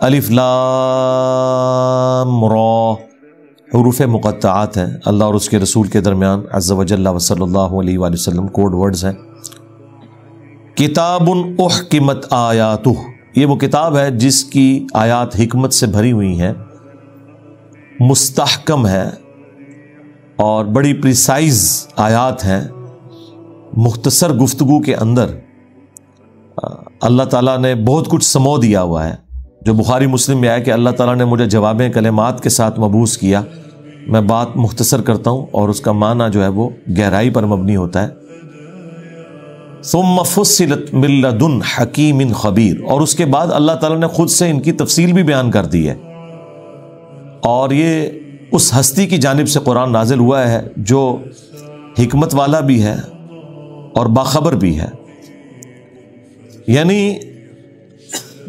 الف لام را حروف مقطعات ہیں، اللہ اور اس کے رسول کے درمیان عز و جل و صلی اللہ علیہ وآلہ وسلم کوڈ ورڈز ہیں۔ کتاب احکمت آیاتہ، یہ وہ کتاب ہے جس کی آیات حکمت سے بھری ہوئی ہیں، مستحکم ہے اور بڑی پریسائز آیات ہیں۔ مختصر گفتگو کے اندر اللہ تعالیٰ نے بہت کچھ سمو دیا ہوا ہے، جو بخاری مسلم میں آیا کہ اللہ تعالیٰ نے مجھے جواب کلمات کے ساتھ مبعوث کیا، میں بات مختصر کرتا ہوں اور اس کا معنی جو ہے وہ گہرائی پر مبنی ہوتا ہے۔ ثم فصلت من لدن حکیم خبیر، اور اس کے بعد اللہ تعالیٰ نے خود سے ان کی تفصیل بھی بیان کر دی ہے، اور یہ اس ہستی کی جانب سے قرآن نازل ہوا ہے جو حکمت والا بھی ہے اور باخبر بھی ہے۔ یعنی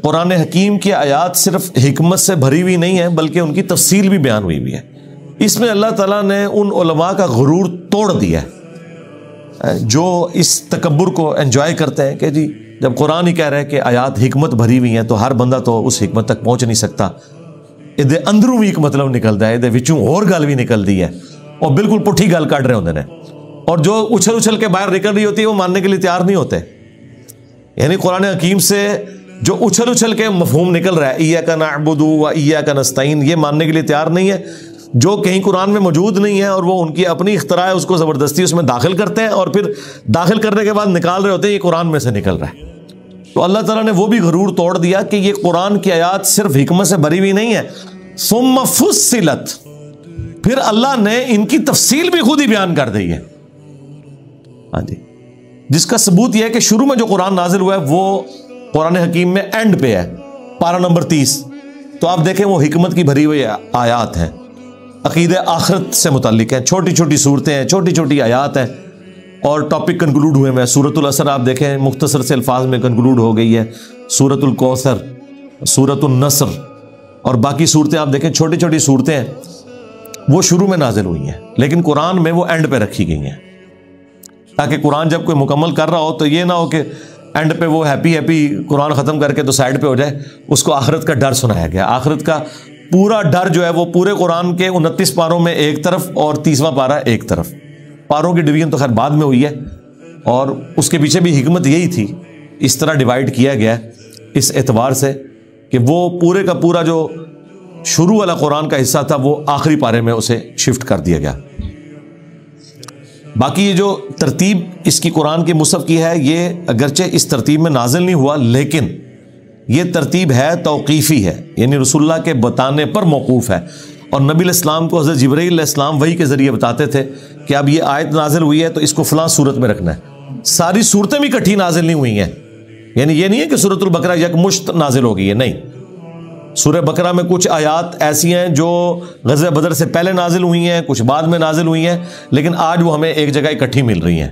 قرآن حکیم کی آیات صرف حکمت سے بھری ہوئی نہیں ہے بلکہ ان کی تفصیل بھی بیان ہوئی ہے۔ اس میں اللہ تعالیٰ نے ان علماء کا غرور توڑ دیا ہے جو اس تکبر کو انجوائے کرتے ہیں کہ جی جب قرآن ہی کہہ رہے ہیں کہ آیات حکمت بھری ہوئی ہیں تو ہر بندہ تو اس حکمت تک پہنچ نہیں سکتا، یہ اندروں بھی ایک مطلب نکلتا ہے، یہ وچوں اور گل بھی نکلتی ہے اور بالکل پٹھی گل کٹ رہے ہوتے ہیں، اور جو اچھل اچھل کے باہر نکل رہی ہوتی ہے وہ ماننے کے لیے تیار نہیں ہوتے۔ یعنی قرآن حکیم سے جو اچھل اچھل کے مفہوم نکل رہا ہے ایاک نعبد و ایاک نستعین، یہ ماننے کے لیے تیار نہیں ہے، جو کہیں قرآن میں موجود نہیں ہے اور وہ ان کی اپنی اختراع ہے، اس کو زبردستی اس میں داخل کرتے ہیں اور پھر داخل کرنے کے بعد نکال رہے ہوتے ہیں یہ قرآن میں سے نکل رہا ہے۔ تو اللہ تعالیٰ نے وہ بھی غرور توڑ دیا کہ یہ قرآن کی آیات صرف حکمت سے بھری ہوئی نہیں ہے، ثم فصلت، پھر اللہ نے ان کی تفصیل بھی خود ہی بیان کر دی ہے۔ ہاں جی، جس کا ثبوت یہ ہے کہ شروع میں جو قرآن نازل ہوا ہے وہ قرآن حکیم میں اینڈ پہ ہے، پارہ نمبر 30، تو آپ دیکھیں وہ حکمت کی بھری ہوئی آیات ہیں، عقیدہ آخرت سے متعلق ہیں، چھوٹی چھوٹی صورتیں ہیں، چھوٹی چھوٹی آیات ہیں اور ٹاپک کنکلوڈ ہوئے ہیں۔ سورۃ العصر آپ دیکھیں مختصر سے الفاظ میں کنکلوڈ ہو گئی ہے، سورۃ الکوثر، سورۃ النصر اور باقی صورتیں آپ دیکھیں چھوٹی چھوٹی صورتیں ہیں، وہ شروع میں نازل ہوئی ہیں لیکن قرآن میں وہ اینڈ پہ رکھی گئی ہیں، تاکہ قرآن جب کوئی مکمل کر رہا ہو تو یہ نہ ہو کہ اینڈ پہ وہ ہیپی قرآن ختم کر کے تو سائڈ پہ ہو جائے، اس کو آخرت کا ڈر سنایا گیا۔ آخرت کا پورا ڈر جو ہے وہ پورے قرآن کے 29 پاروں میں ایک طرف اور 30واں پارہ ایک طرف، پاروں کی ڈویژن تو خیر بعد میں ہوئی ہے اور اس کے پیچھے بھی حکمت یہی تھی، اس طرح ڈیوائڈ کیا گیا اس اعتبار سے کہ وہ پورے کا پورا جو شروع والا قرآن کا حصہ تھا وہ آخری پارے میں اسے شفٹ کر دیا گیا۔ باقی یہ جو ترتیب اس کی قرآن کے مصحف کی ہے، یہ اگرچہ اس ترتیب میں نازل نہیں ہوا لیکن یہ ترتیب ہے توقیفی ہے، یعنی رسول اللہ کے بتانے پر موقوف ہے، اور نبی علیہ السلام کو حضرت جبرائیل علیہ السلام وحی کے ذریعے بتاتے تھے کہ اب یہ آیت نازل ہوئی ہے تو اس کو فلاں صورت میں رکھنا ہے۔ ساری صورتیں بھی کٹھی نازل نہیں ہوئی ہیں، یعنی یہ نہیں ہے کہ سورۃ البقرہ یکمشت نازل ہو گئی ہے، نہیں، سورہ بقرہ میں کچھ آیات ایسی ہیں جو غزوہ بدر سے پہلے نازل ہوئی ہیں، کچھ بعد میں نازل ہوئی ہیں، لیکن آج وہ ہمیں ایک جگہ اکٹھی مل رہی ہیں۔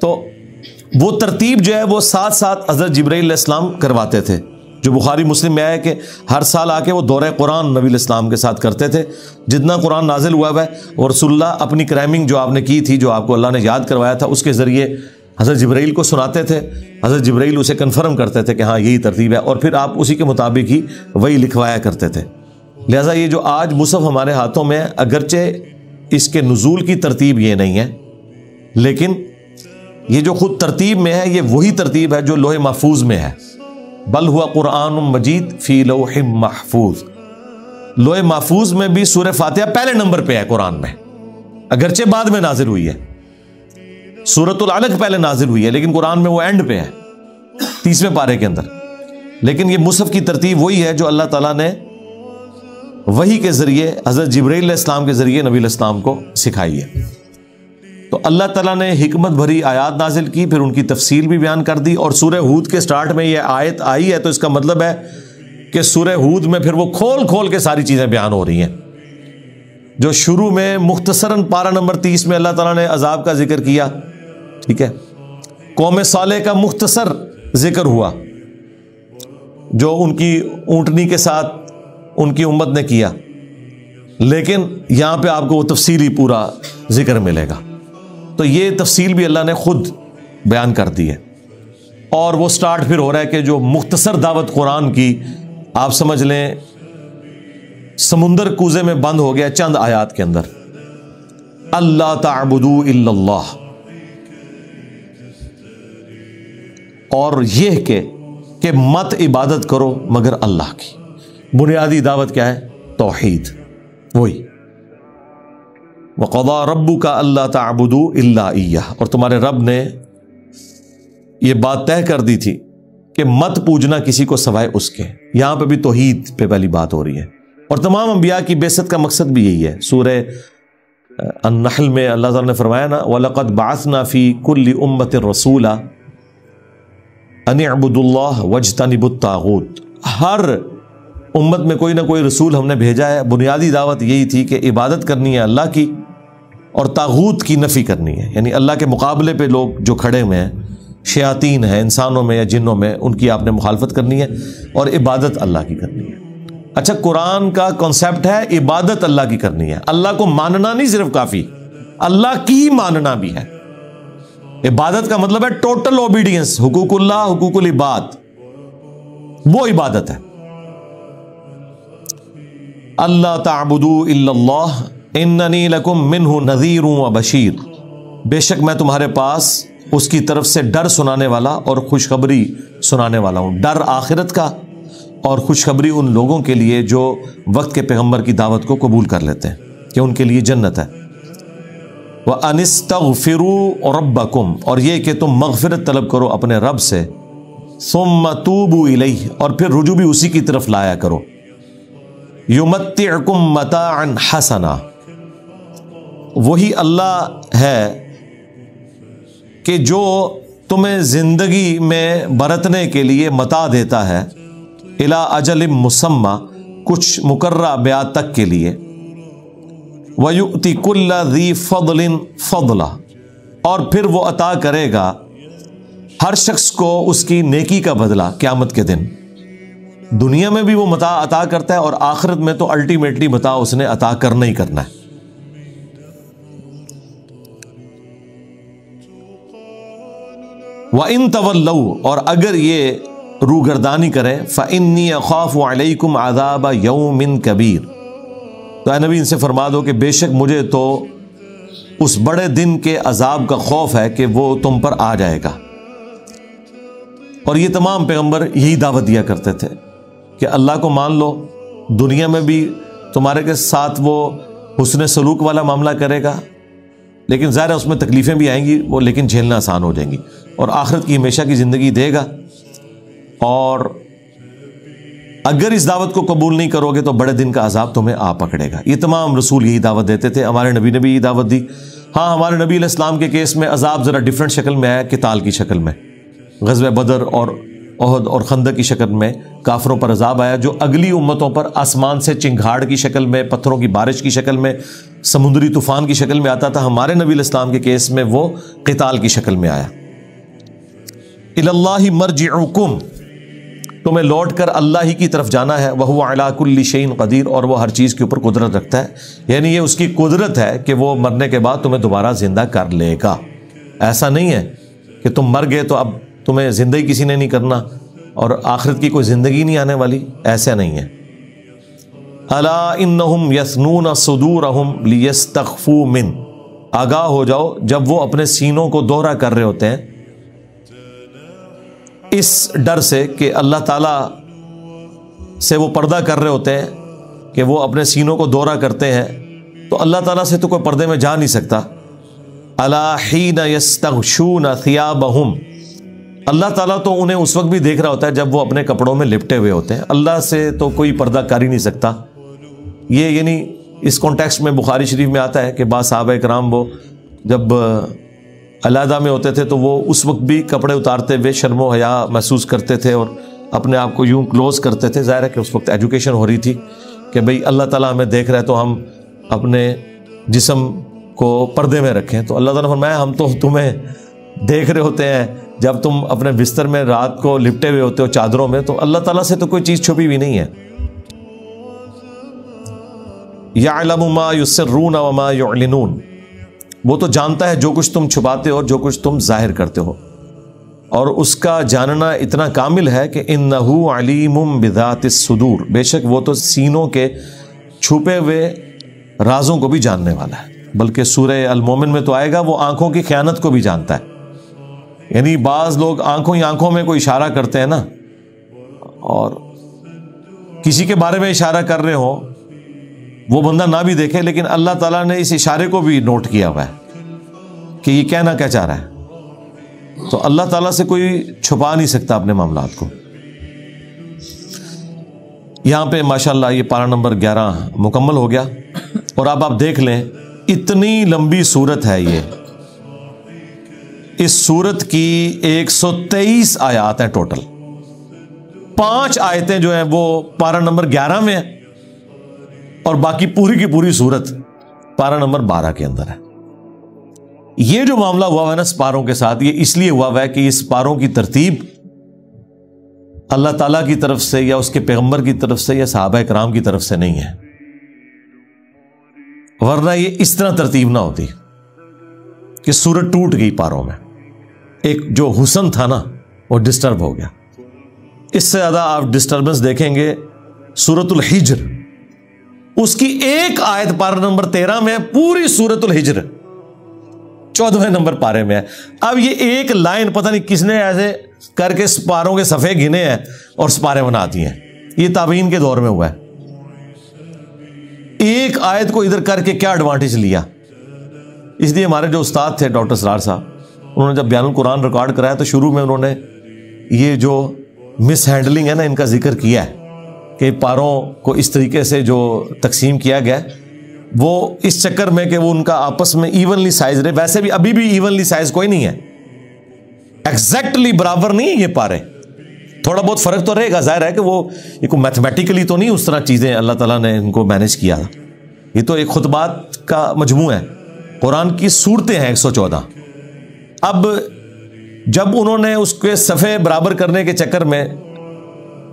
تو وہ ترتیب جو ہے وہ ساتھ ساتھ حضرت جبرائیل علیہ السلام کرواتے تھے، جو بخاری مسلم میں آیا کہ ہر سال آ کے وہ دورہ قرآن نبی علیہ السلام کے ساتھ کرتے تھے، جتنا قرآن نازل ہوا ہے اور رسول اللہ اپنی کرائمنگ جو آپ نے کی تھی، جو آپ کو اللہ نے یاد کروایا تھا، اس کے ذریعے حضرت جبرائیل کو سناتے تھے، حضرت جبرائیل اسے کنفرم کرتے تھے کہ ہاں یہی ترتیب ہے، اور پھر آپ اسی کے مطابق ہی وہی لکھوایا کرتے تھے۔ لہٰذا یہ جو آج مصحف ہمارے ہاتھوں میں ہے، اگرچہ اس کے نزول کی ترتیب یہ نہیں ہے لیکن یہ جو خود ترتیب میں ہے یہ وہی ترتیب ہے جو لوح محفوظ میں ہے، بل ہوا قرآن مجید فی لوح محفوظ۔ لوح محفوظ میں بھی سورہ فاتحہ پہلے نمبر پہ ہے قرآن میں، اگرچہ بعد میں نازل ہوئی ہے، سورۃ العلق پہلے نازل ہوئی ہے لیکن قرآن میں وہ اینڈ پہ ہے 30ویں پارے کے اندر، لیکن یہ مصحف کی ترتیب وہی ہے جو اللہ تعالیٰ نے وحی کے ذریعے حضرت جبرائیل علیہ السلام کے ذریعے نبی علیہ السلام کو سکھائی ہے۔ تو اللہ تعالیٰ نے حکمت بھری آیات نازل کی، پھر ان کی تفصیل بھی بیان کر دی، اور سورہ ہود کے سٹارٹ میں یہ آیت آئی ہے تو اس کا مطلب ہے کہ سورہ ہود میں پھر وہ کھول کھول کے ساری چیزیں بیان ہو رہی ہیں۔ جو شروع میں مختصراً پارہ نمبر 30 میں اللہ تعالیٰ نے عذاب کا ذکر کیا، ٹھیک ہے، قوم صالح کا مختصر ذکر ہوا جو ان کی اونٹنی کے ساتھ ان کی امت نے کیا، لیکن یہاں پہ آپ کو وہ تفصیلی پورا ذکر ملے گا، تو یہ تفصیل بھی اللہ نے خود بیان کر دی ہے۔ اور وہ سٹارٹ پھر ہو رہا ہے کہ جو مختصر دعوت قرآن کی، آپ سمجھ لیں سمندر کوزے میں بند ہو گیا چند آیات کے اندر. اللہ تعبدوا الا اللہ، اور یہ کہ مت عبادت کرو مگر اللہ کی. بنیادی دعوت کیا ہے؟ توحید. وہی وَقَضَىٰ رَبُّكَ أَلَّا تَعْبُدُوا إِلَّا إِيَّهُ، اور تمہارے رب نے یہ بات طے کر دی تھی کہ مت پوجنا کسی کو سوائے اس کے. یہاں پہ بھی توحید پہ پہلی بات ہو رہی ہے، اور تمام انبیاء کی بعثت کا مقصد بھی یہی ہے. سورہ النحل میں اللہ تعالیٰ نے فرمایا نا وَلَقَدْ بَعَثْنَا فِي كُلِّ أُمَّةٍ رَسُولًا أَنِ اعْبُدُوا اللَّهَ وَاجْتَنِبُوا الطَّاغُوتَ. ہر امت میں کوئی نہ کوئی رسول ہم نے بھیجا ہے. بنیادی دعوت یہی تھی کہ عبادت کرنی ہے اللہ کی اور طاغوت کی نفی کرنی ہے. یعنی اللہ کے مقابلے پہ لوگ جو کھڑے ہوئے ہیں، شیاطین ہیں انسانوں میں یا جنوں میں، ان کی آپ نے مخالفت کرنی ہے اور عبادت اللہ کی کرنی ہے. اچھا، قرآن کا کانسیپٹ ہے عبادت اللہ کی کرنی ہے. اللہ کو ماننا نہیں صرف کافی، اللہ کی ماننا بھی ہے. عبادت کا مطلب ہے ٹوٹل اوبیڈینس، حقوق اللہ، حقوق العباد، وہ عبادت ہے. اللہ تعبدوا الا اللہ اننی لکم منہ نذیر و بشیر، بے شک میں تمہارے پاس اس کی طرف سے ڈر سنانے والا اور خوشخبری سنانے والا ہوں. ڈر آخرت کا اور خوشخبری ان لوگوں کے لیے جو وقت کے پیغمبر کی دعوت کو قبول کر لیتے ہیں کہ ان کے لیے جنت ہے. وَأَنِ اسْتَغْفِرُوا رَبَّكُمْ، اور یہ کہ تم مغفرت طلب کرو اپنے رب سے. ثُمَّ تُوبُوا إِلَيْهِ، اور پھر رجوع بھی اسی کی طرف لایا کرو. يُمَتِّعْكُمْ مَتَاعًا حَسَنًا، وہی اللہ ہے کہ جو تمہیں زندگی میں برتنے کے لیے متاع دیتا ہے، الی اجل مسمى، کچھ مقررہ بیعت تک کے لیے. وَيُؤْتِ كُلَّ ذِي فَضْلٍ فَضْلًا، اور پھر وہ عطا کرے گا ہر شخص کو اس کی نیکی کا بدلہ قیامت کے دن. دنیا میں بھی وہ متاع عطا کرتا ہے اور آخرت میں تو الٹیمیٹلی متاع اس نے عطا کرنا ہی کرنا ہے. وَإِن تَوَلَّوْا، اور اگر یہ روگردانی کریں، فَإِنِّي أَخَافُ عَلَيْكُمْ عَذَابَ يَوْمٍ كَبِيرٍ، تو اے نبی ان سے فرما دو کہ بے شک مجھے تو اس بڑے دن کے عذاب کا خوف ہے کہ وہ تم پر آ جائے گا. اور یہ تمام پیغمبر یہی دعوت دیا کرتے تھے کہ اللہ کو مان لو، دنیا میں بھی تمہارے کے ساتھ وہ حسن سلوک والا معاملہ کرے گا، لیکن ظاہر ہے اس میں تکلیفیں بھی آئیں گی وہ، لیکن جھیلنا آسان ہو جائیں گی. اور آخرت کی ہمیشہ کی زندگی دے گا. اور اگر اس دعوت کو قبول نہیں کرو گے تو بڑے دن کا عذاب تمہیں آ پکڑے گا. یہ تمام رسول یہی دعوت دیتے تھے. ہمارے نبی نے بھی یہی دعوت دی. ہاں، ہمارے نبی علیہ السلام کے کیس میں عذاب ذرا ڈیفرنٹ شکل میں ہے، قتال کی شکل میں. غزوہ بدر اور احد اور خندق کی شکل میں کافروں پر عذاب آیا، جو اگلی امتوں پر آسمان سے چنگھاڑ کی شکل میں، پتھروں کی بارش کی شکل میں، سمندری طوفان کی شکل میں آتا تھا. ہمارے نبی علیہ السلام کے کیس میں وہ قتال کی شکل میں آیا. الی اللہ مرجعکم، تمہیں لوٹ کر اللہ ہی کی طرف جانا ہے. وہو علی کل شیء قدیر، اور وہ ہر چیز کے اوپر قدرت رکھتا ہے. یعنی یہ اس کی قدرت ہے کہ وہ مرنے کے بعد تمہیں دوبارہ زندہ کر لے گا. ایسا نہیں ہے کہ تم مر گئے تو اب تمہیں زندگی کسی نے نہیں کرنا اور آخرت کی کوئی زندگی نہیں آنے والی، ایسا نہیں ہے. الا انہم یثنون صدورہم لیستخفوا من، آگاہ ہو جاؤ جب وہ اپنے سینوں کو دوہرا کر رہے ہوتے ہیں اس ڈر سے کہ اللہ تعالیٰ سے وہ پردہ کر رہے ہوتے ہیں کہ وہ اپنے سینوں کو دوہرا کرتے ہیں، تو اللہ تعالیٰ سے تو کوئی پردے میں جا نہیں سکتا. الا حین یستغشون ثیابہم، اللہ تعالیٰ تو انہیں اس وقت بھی دیکھ رہا ہوتا ہے جب وہ اپنے کپڑوں میں لپٹے ہوئے ہوتے ہیں. اللہ سے تو کوئی پردہ کر ہی نہیں سکتا. یہ یعنی اس کانٹیکسٹ میں بخاری شریف میں آتا ہے کہ بعض صحابہ کرام وہ جب علیحدہ میں ہوتے تھے تو وہ اس وقت بھی کپڑے اتارتے ہوئے شرم و حیا محسوس کرتے تھے اور اپنے آپ کو یوں کلوز کرتے تھے. ظاہر ہے کہ اس وقت ایجوکیشن ہو رہی تھی کہ بھئی اللہ تعالیٰ ہمیں دیکھ رہا ہے تو ہم اپنے جسم کو پردے میں رکھیں. تو اللہ تعالیٰ نے فرمایا ہم تو تمہیں دیکھ رہے ہوتے ہیں جب تم اپنے بستر میں رات کو لپٹے ہوئے ہوتے ہو چادروں میں، تو اللہ تعالیٰ سے تو کوئی چیز چھپی ہوئی نہیں ہے. یعلم ما یسرون وما یعلنون، وہ تو جانتا ہے جو کچھ تم چھپاتے ہو اور جو کچھ تم ظاہر کرتے ہو. اور اس کا جاننا اتنا کامل ہے کہ انہ علیم بذات الصدور، بے شک وہ تو سینوں کے چھپے ہوئے رازوں کو بھی جاننے والا ہے۔ بلکہ سورہ المومن میں تو آئے گا وہ آنکھوں کی خیانت کو بھی جانتا ہے۔ یعنی بعض لوگ آنکھوں ہی آنکھوں میں کوئی اشارہ کرتے ہیں نا، اور کسی کے بارے میں اشارہ کر رہے ہو، وہ بندہ نہ بھی دیکھے لیکن اللہ تعالیٰ نے اس اشارے کو بھی نوٹ کیا ہوا ہے کہ یہ کہنا کیا چاہ رہا ہے۔ تو اللہ تعالیٰ سے کوئی چھپا نہیں سکتا اپنے معاملات کو۔ یہاں پہ ماشاءاللہ یہ پارہ نمبر 11 مکمل ہو گیا، اور اب آپ دیکھ لیں اتنی لمبی سورت ہے یہ۔ اس سورت کی 123 آیات ہیں ٹوٹل، 5 آیتیں جو ہیں وہ پارہ نمبر 11 میں ہیں، اور باقی پوری کی پوری سورت پارہ نمبر 12 کے اندر ہے۔ یہ جو معاملہ ہوا ہے نا سپاروں کے ساتھ، یہ اس لیے ہوا ہے کہ اس سپاروں کی ترتیب اللہ تعالیٰ کی طرف سے یا اس کے پیغمبر کی طرف سے یا صحابہ کرام کی طرف سے نہیں ہے، ورنہ یہ اس طرح ترتیب نہ ہوتی کہ سورت ٹوٹ گئی پاروں میں۔ ایک جو حسن تھا نا وہ ڈسٹرب ہو گیا۔ اس سے زیادہ آپ ڈسٹربنس دیکھیں گے سورت الحجر، اس کی ایک آیت پارہ نمبر 13 میں، پوری سورت الحجر 14ویں نمبر پارے میں ہے۔ اب یہ ایک لائن پتہ نہیں کس نے ایسے کر کے سپاروں کے صفحے گنے ہیں اور سپارے بناتی ہیں۔ یہ تابعین کے دور میں ہوا ہے۔ ایک آیت کو ادھر کر کے کیا ایڈوانٹیج لیا؟ اس لیے ہمارے جو استاد تھے ڈاکٹر سرار صاحب، انہوں نے جب بیان القرآن ریکارڈ کرایا تو شروع میں انہوں نے یہ جو مس ہینڈلنگ ہے نا ان کا ذکر کیا ہے کہ پاروں کو اس طریقے سے جو تقسیم کیا گیا وہ اس چکر میں کہ وہ ان کا آپس میں ایونلی سائز رہے۔ ویسے بھی ابھی بھی ایونلی سائز کوئی نہیں ہے، ایگزیکٹلی برابر نہیں ہے یہ پارے، تھوڑا بہت فرق تو رہے گا۔ ظاہر ہے کہ وہ یہ کوئی میتھمیٹیکلی تو نہیں اس طرح چیزیں اللہ تعالیٰ نے ان کو مینج کیا، یہ تو ایک خطبات کا مجموعہ ہے۔ قرآن کی سورتیں ہیں 114۔ اب جب انہوں نے اس کے صفحے برابر کرنے کے چکر میں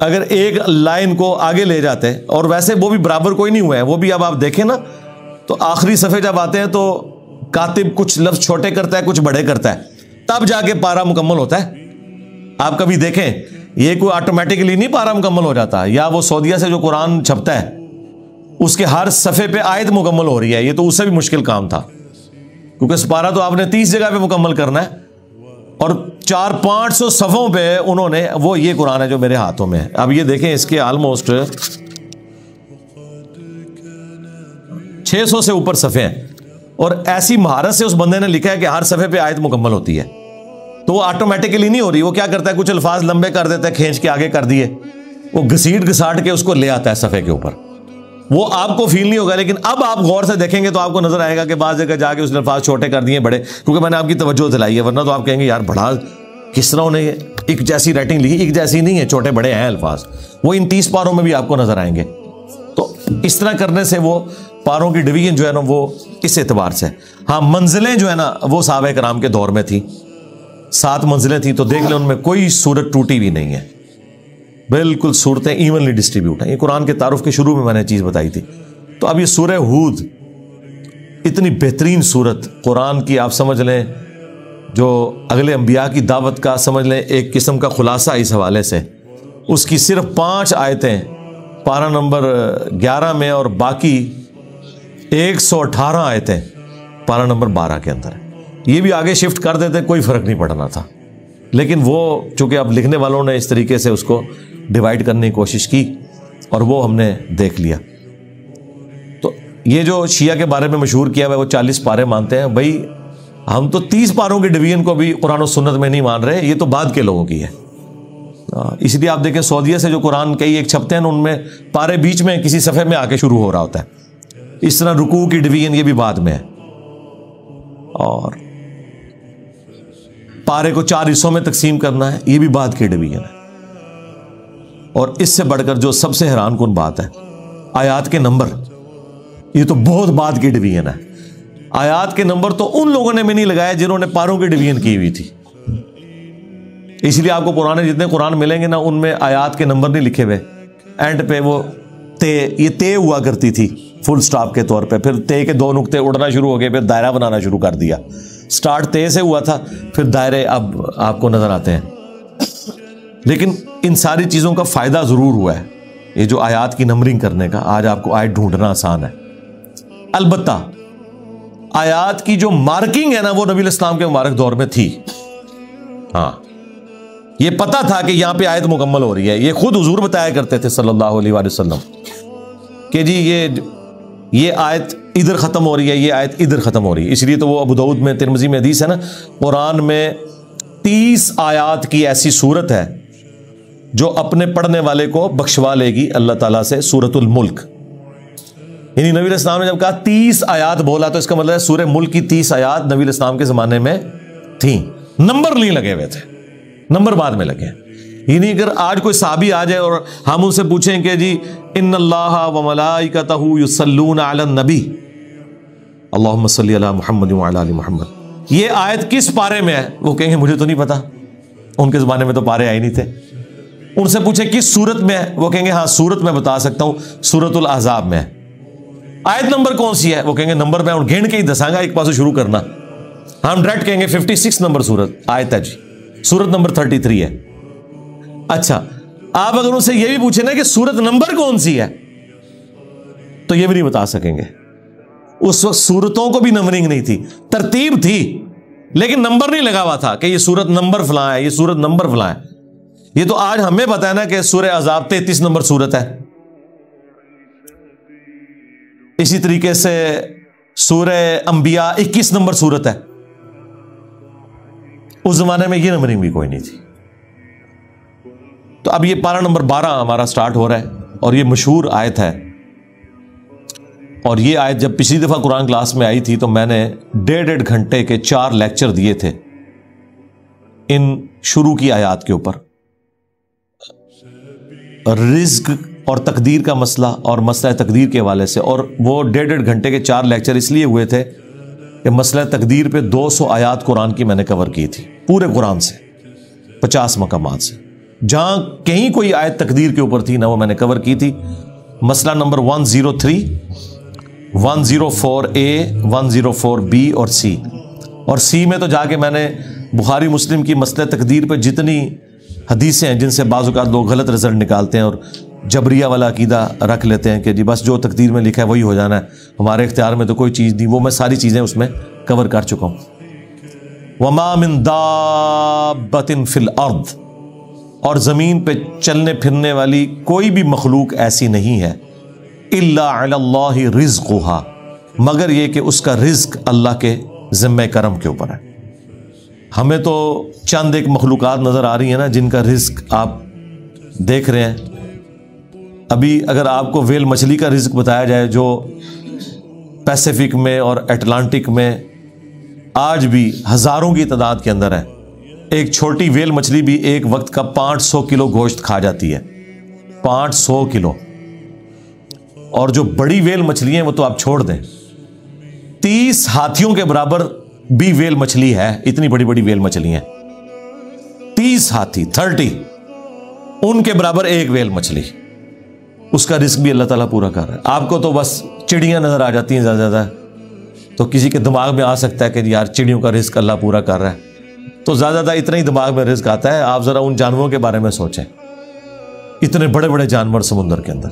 اگر ایک لائن کو آگے لے جاتے، اور ویسے وہ بھی برابر کوئی نہیں ہوا ہے، وہ بھی اب آپ دیکھیں نا تو آخری صفحے جب آتے ہیں تو کاتب کچھ لفظ چھوٹے کرتا ہے کچھ بڑے کرتا ہے، تب جا کے پارہ مکمل ہوتا ہے۔ آپ کبھی دیکھیں یہ کوئی آٹومیٹکلی نہیں پارہ مکمل ہو جاتا، یا وہ سعودیہ سے جو قرآن چھپتا ہے اس کے ہر صفحے پہ آیت مکمل ہو رہی ہے، یہ تو اس سے بھی مشکل کام تھا، کیونکہ سپارہ تو آپ نے 30 جگہ پہ مکمل کرنا ہے، اور 400-500 صفحوں پہ انہوں نے وہ یہ قرآن ہے جو میرے ہاتھوں میں ہے۔ اب یہ دیکھیں اس کے آلموسٹ 600 سے اوپر صفحے ہیں، اور ایسی مہارت سے اس بندے نے لکھا ہے کہ ہر صفحے پہ آیت مکمل ہوتی ہے، تو وہ آٹومیٹکلی نہیں ہو رہی۔ وہ کیا کرتا ہے، کچھ الفاظ لمبے کر دیتا ہے، کھینچ کے آگے کر دیے، وہ گھسیٹ گھساٹ کے اس کو لے آتا ہے صفحے کے اوپر۔ وہ آپ کو فیل نہیں ہوگا، لیکن اب آپ غور سے دیکھیں گے تو آپ کو نظر آئے گا کہ بعض جگہ جا کے اس نے الفاظ چھوٹے کر دیے بڑے، کیونکہ میں نے آپ کی توجہ دلائی ہے، ورنہ تو آپ کہیں گے یار بڑا کس طرح انہیں ایک جیسی رائٹنگ لکھی، ایک جیسی نہیں ہے، چھوٹے بڑے ہیں الفاظ، وہ ان 30 پاروں میں بھی آپ کو نظر آئیں گے۔ تو اس طرح کرنے سے وہ پاروں کی ڈویژن جو ہے نا وہ اس اعتبار سے، ہاں منزلیں جو ہے نا وہ صحابہ کرام کے دور میں تھی، 7 منزلیں تھیں، تو دیکھ لیں ان میں کوئی سورت ٹوٹی بھی نہیں ہے، بالکل صورتیں ایونلی ڈسٹریبیوٹ ہیں۔ یہ قرآن کے تعارف کے شروع میں نے چیز بتائی تھی۔ تو اب یہ سورہ ہود اتنی بہترین سورت قرآن کی، آپ سمجھ لیں جو اگلے انبیاء کی دعوت کا سمجھ لیں ایک قسم کا خلاصہ اس حوالے سے، اس کی صرف 5 آیتیں پارہ نمبر 11 میں، اور باقی 118 آیتیں پارہ نمبر 12 کے اندر ہے۔ یہ بھی آگے شفٹ کر دیتے کوئی فرق نہیں پڑنا تھا، لیکن وہ چونکہ اب لکھنے والوں نے اس طریقے سے اس کو ڈیوائیڈ کرنے کی کوشش کی، اور وہ ہم نے دیکھ لیا۔ تو یہ جو شیعہ کے بارے میں مشہور کیا ہوا ہے وہ 40 پارے مانتے ہیں، بھائی ہم تو 30 پاروں کی ڈویژن کو بھی قرآن و سنت میں نہیں مان رہے، یہ تو بعد کے لوگوں کی ہے۔ اس لیے آپ دیکھیں سعودیہ سے جو قرآن کئی ایک چھپتے ہیں ان میں پارے بیچ میں کسی صفحے میں آ کے شروع ہو رہا ہوتا ہے، اس طرح رکوع کی ڈویژن یہ بھی بعد میں ہے، اور پارے کو 4 حصوں میں تقسیم کرنا ہے یہ بھی بعد کی ڈویژن ہے۔ اور اس سے بڑھ کر جو سب سے حیران کن بات ہے، آیات کے نمبر، یہ تو بہت بعد کی ڈویژن ہے۔ آیات کے نمبر تو ان لوگوں نے بھی نہیں لگایا جنہوں نے پاروں کی ڈویژن کی ہوئی تھی، اس لیے آپ کو پرانے جتنے قرآن ملیں گے نا ان میں آیات کے نمبر نہیں لکھے ہوئے، اینڈ پہ وہ یہ تے ہوا کرتی تھی فل سٹاپ کے طور پہ، پھر تے کے 2 نقطے اڑنا شروع ہو گئے، پھر دائرہ بنانا شروع کر دیا، سٹارٹ تے سے ہوا تھا، پھر دائرے اب آپ کو نظر آتے ہیں. لیکن ان ساری چیزوں کا فائدہ ضرور ہوا ہے، یہ جو آیات کی نمبرنگ کرنے کا. آج آپ کو آیت ڈھونڈنا آسان ہے. البتہ آیات کی جو مارکنگ ہے نا وہ نبی الاسلام کے مبارک دور میں تھی. ہاں، یہ پتا تھا کہ یہاں پہ آیت مکمل ہو رہی ہے. یہ خود حضور بتایا کرتے تھے صلی اللہ علیہ وآلہ وسلم کہ جی یہ آیت ادھر ختم ہو رہی ہے، یہ آیت ادھر ختم ہو رہی ہے. اس لیے تو وہ ابو داؤد میں، ترمذی میں حدیث ہے نا، قرآن میں 30 آیات کی ایسی صورت ہے جو اپنے پڑھنے والے کو بخشوا لے گی اللہ تعالیٰ سے. سورۃ الملک، یعنی نبی علیہ السلام نے جب کہا 30 آیات بولا تو اس کا مطلب ہے سورہ ملک کی 30 آیات نبی علیہ السلام کے زمانے میں تھیں. نمبر نہیں لگے ہوئے تھے، نمبر بعد میں لگے. یعنی اگر آج کوئی صحابی آ جائے اور ہم ان سے پوچھیں کہ جی ان اللہ وملائکتہ یصلون علی النبی اللہم صلی علی محمد وعلی آل محمد، یہ آیت کس پارے میں ہے؟ وہ کہیں گے مجھے تو نہیں پتا، ان کے زمانے میں تو پارے آئے نہیں تھے. ان سے پوچھیں کس سورت میں ہے؟ وہ کہیں گے ہاں سورت میں بتا سکتا ہوں، سورۃ الاحزاب میں ہے. آیت نمبر کون سی ہے؟ وہ کہیں گے نمبر میں گھن کے ہی دساں گا، ایک پاسوں شروع کرنا. ہم ڈائریکٹ کہیں گے 56 نمبر سورت آیت ہے جی، سورت نمبر 33 ہے. اچھا، آپ اگر ان سے یہ بھی پوچھیں نا کہ سورت نمبر کون سی ہے تو یہ بھی نہیں بتا سکیں گے. اس وقت سورتوں کو بھی نمبرنگ نہیں تھی، ترتیب تھی لیکن نمبر نہیں لگا ہوا تھا کہ یہ سورت نمبر فلاں ہے، یہ سورت نمبر فلاں ہے. یہ تو آج ہمیں پتا ہے نا کہ سورہ احزاب 33 نمبر سورت ہے. اسی طریقے سے سورہ انبیاء 21 نمبر سورت ہے. اس زمانے میں یہ نمبرنگ بھی کوئی نہیں تھی. تو اب یہ پارہ نمبر 12 ہمارا سٹارٹ ہو رہا ہے اور یہ مشہور آیت ہے. اور یہ آیت جب پچھلی دفعہ قرآن کلاس میں آئی تھی تو میں نے 1.5 گھنٹے کے 4 لیکچر دیے تھے ان شروع کی آیات کے اوپر. رزق اور تقدیر کا مسئلہ اور مسئلہ تقدیر کے حوالے سے، اور وہ 1.5 گھنٹے کے 4 لیکچر اس لیے ہوئے تھے کہ مسئلہ تقدیر پہ 200 آیات قرآن کی میں نے کور کی تھی، پورے قرآن سے 50 مقامات سے. جہاں کہیں کوئی آیت تقدیر کے اوپر تھی نہ وہ میں نے کور کی تھی. مسئلہ نمبر 103، 104A، 104B اور C. اور C میں تو جا کے میں نے بخاری مسلم کی مسئلہ تقدیر پہ جتنی حدیثیں ہیں جن سے بعض اوقات لوگ غلط رزلٹ نکالتے ہیں اور جبریہ والا عقیدہ رکھ لیتے ہیں کہ جی بس جو تقدیر میں لکھا ہے وہی ہو جانا ہے، ہمارے اختیار میں تو کوئی چیز نہیں، وہ میں ساری چیزیں اس میں کور کر چکا ہوں. وما من دابۃ فی الارض، اور زمین پہ چلنے پھرنے والی کوئی بھی مخلوق ایسی نہیں ہے، الا علی اللہ رزقھا، مگر یہ کہ اس کا رزق اللہ کے ذمہ کرم کے اوپر ہے. ہمیں تو چند ایک مخلوقات نظر آ رہی ہیں نا جن کا رزق آپ دیکھ رہے ہیں. ابھی اگر آپ کو ویل مچھلی کا رزق بتایا جائے جو پیسیفک میں اور اٹلانٹک میں آج بھی ہزاروں کی تعداد کے اندر ہے، ایک چھوٹی ویل مچھلی بھی ایک وقت کا 500 کلو گوشت کھا جاتی ہے، 500 کلو. اور جو بڑی ویل مچھلی ہیں وہ تو آپ چھوڑ دیں، 30 ہاتھیوں کے برابر بھی ویل مچھلی ہے. اتنی بڑی بڑی ویل مچھلی ہیں، 30 ہاتھی 30 ان کے برابر ایک ویل مچھلی. اس کا رزق بھی اللہ تعالیٰ پورا کر رہا ہے. آپ کو تو بس چڑیاں نظر آ جاتی ہیں زیادہ زیادہ، تو کسی کے دماغ میں آ سکتا ہے کہ یار چڑیوں کا رزق اللہ پورا کر رہا ہے، تو زیادہ زیادہ اتنا ہی دماغ میں رزق آتا ہے. آپ ذرا ان جانوروں کے بارے میں سوچیں، اتنے بڑے بڑے جانور سمندر کے اندر.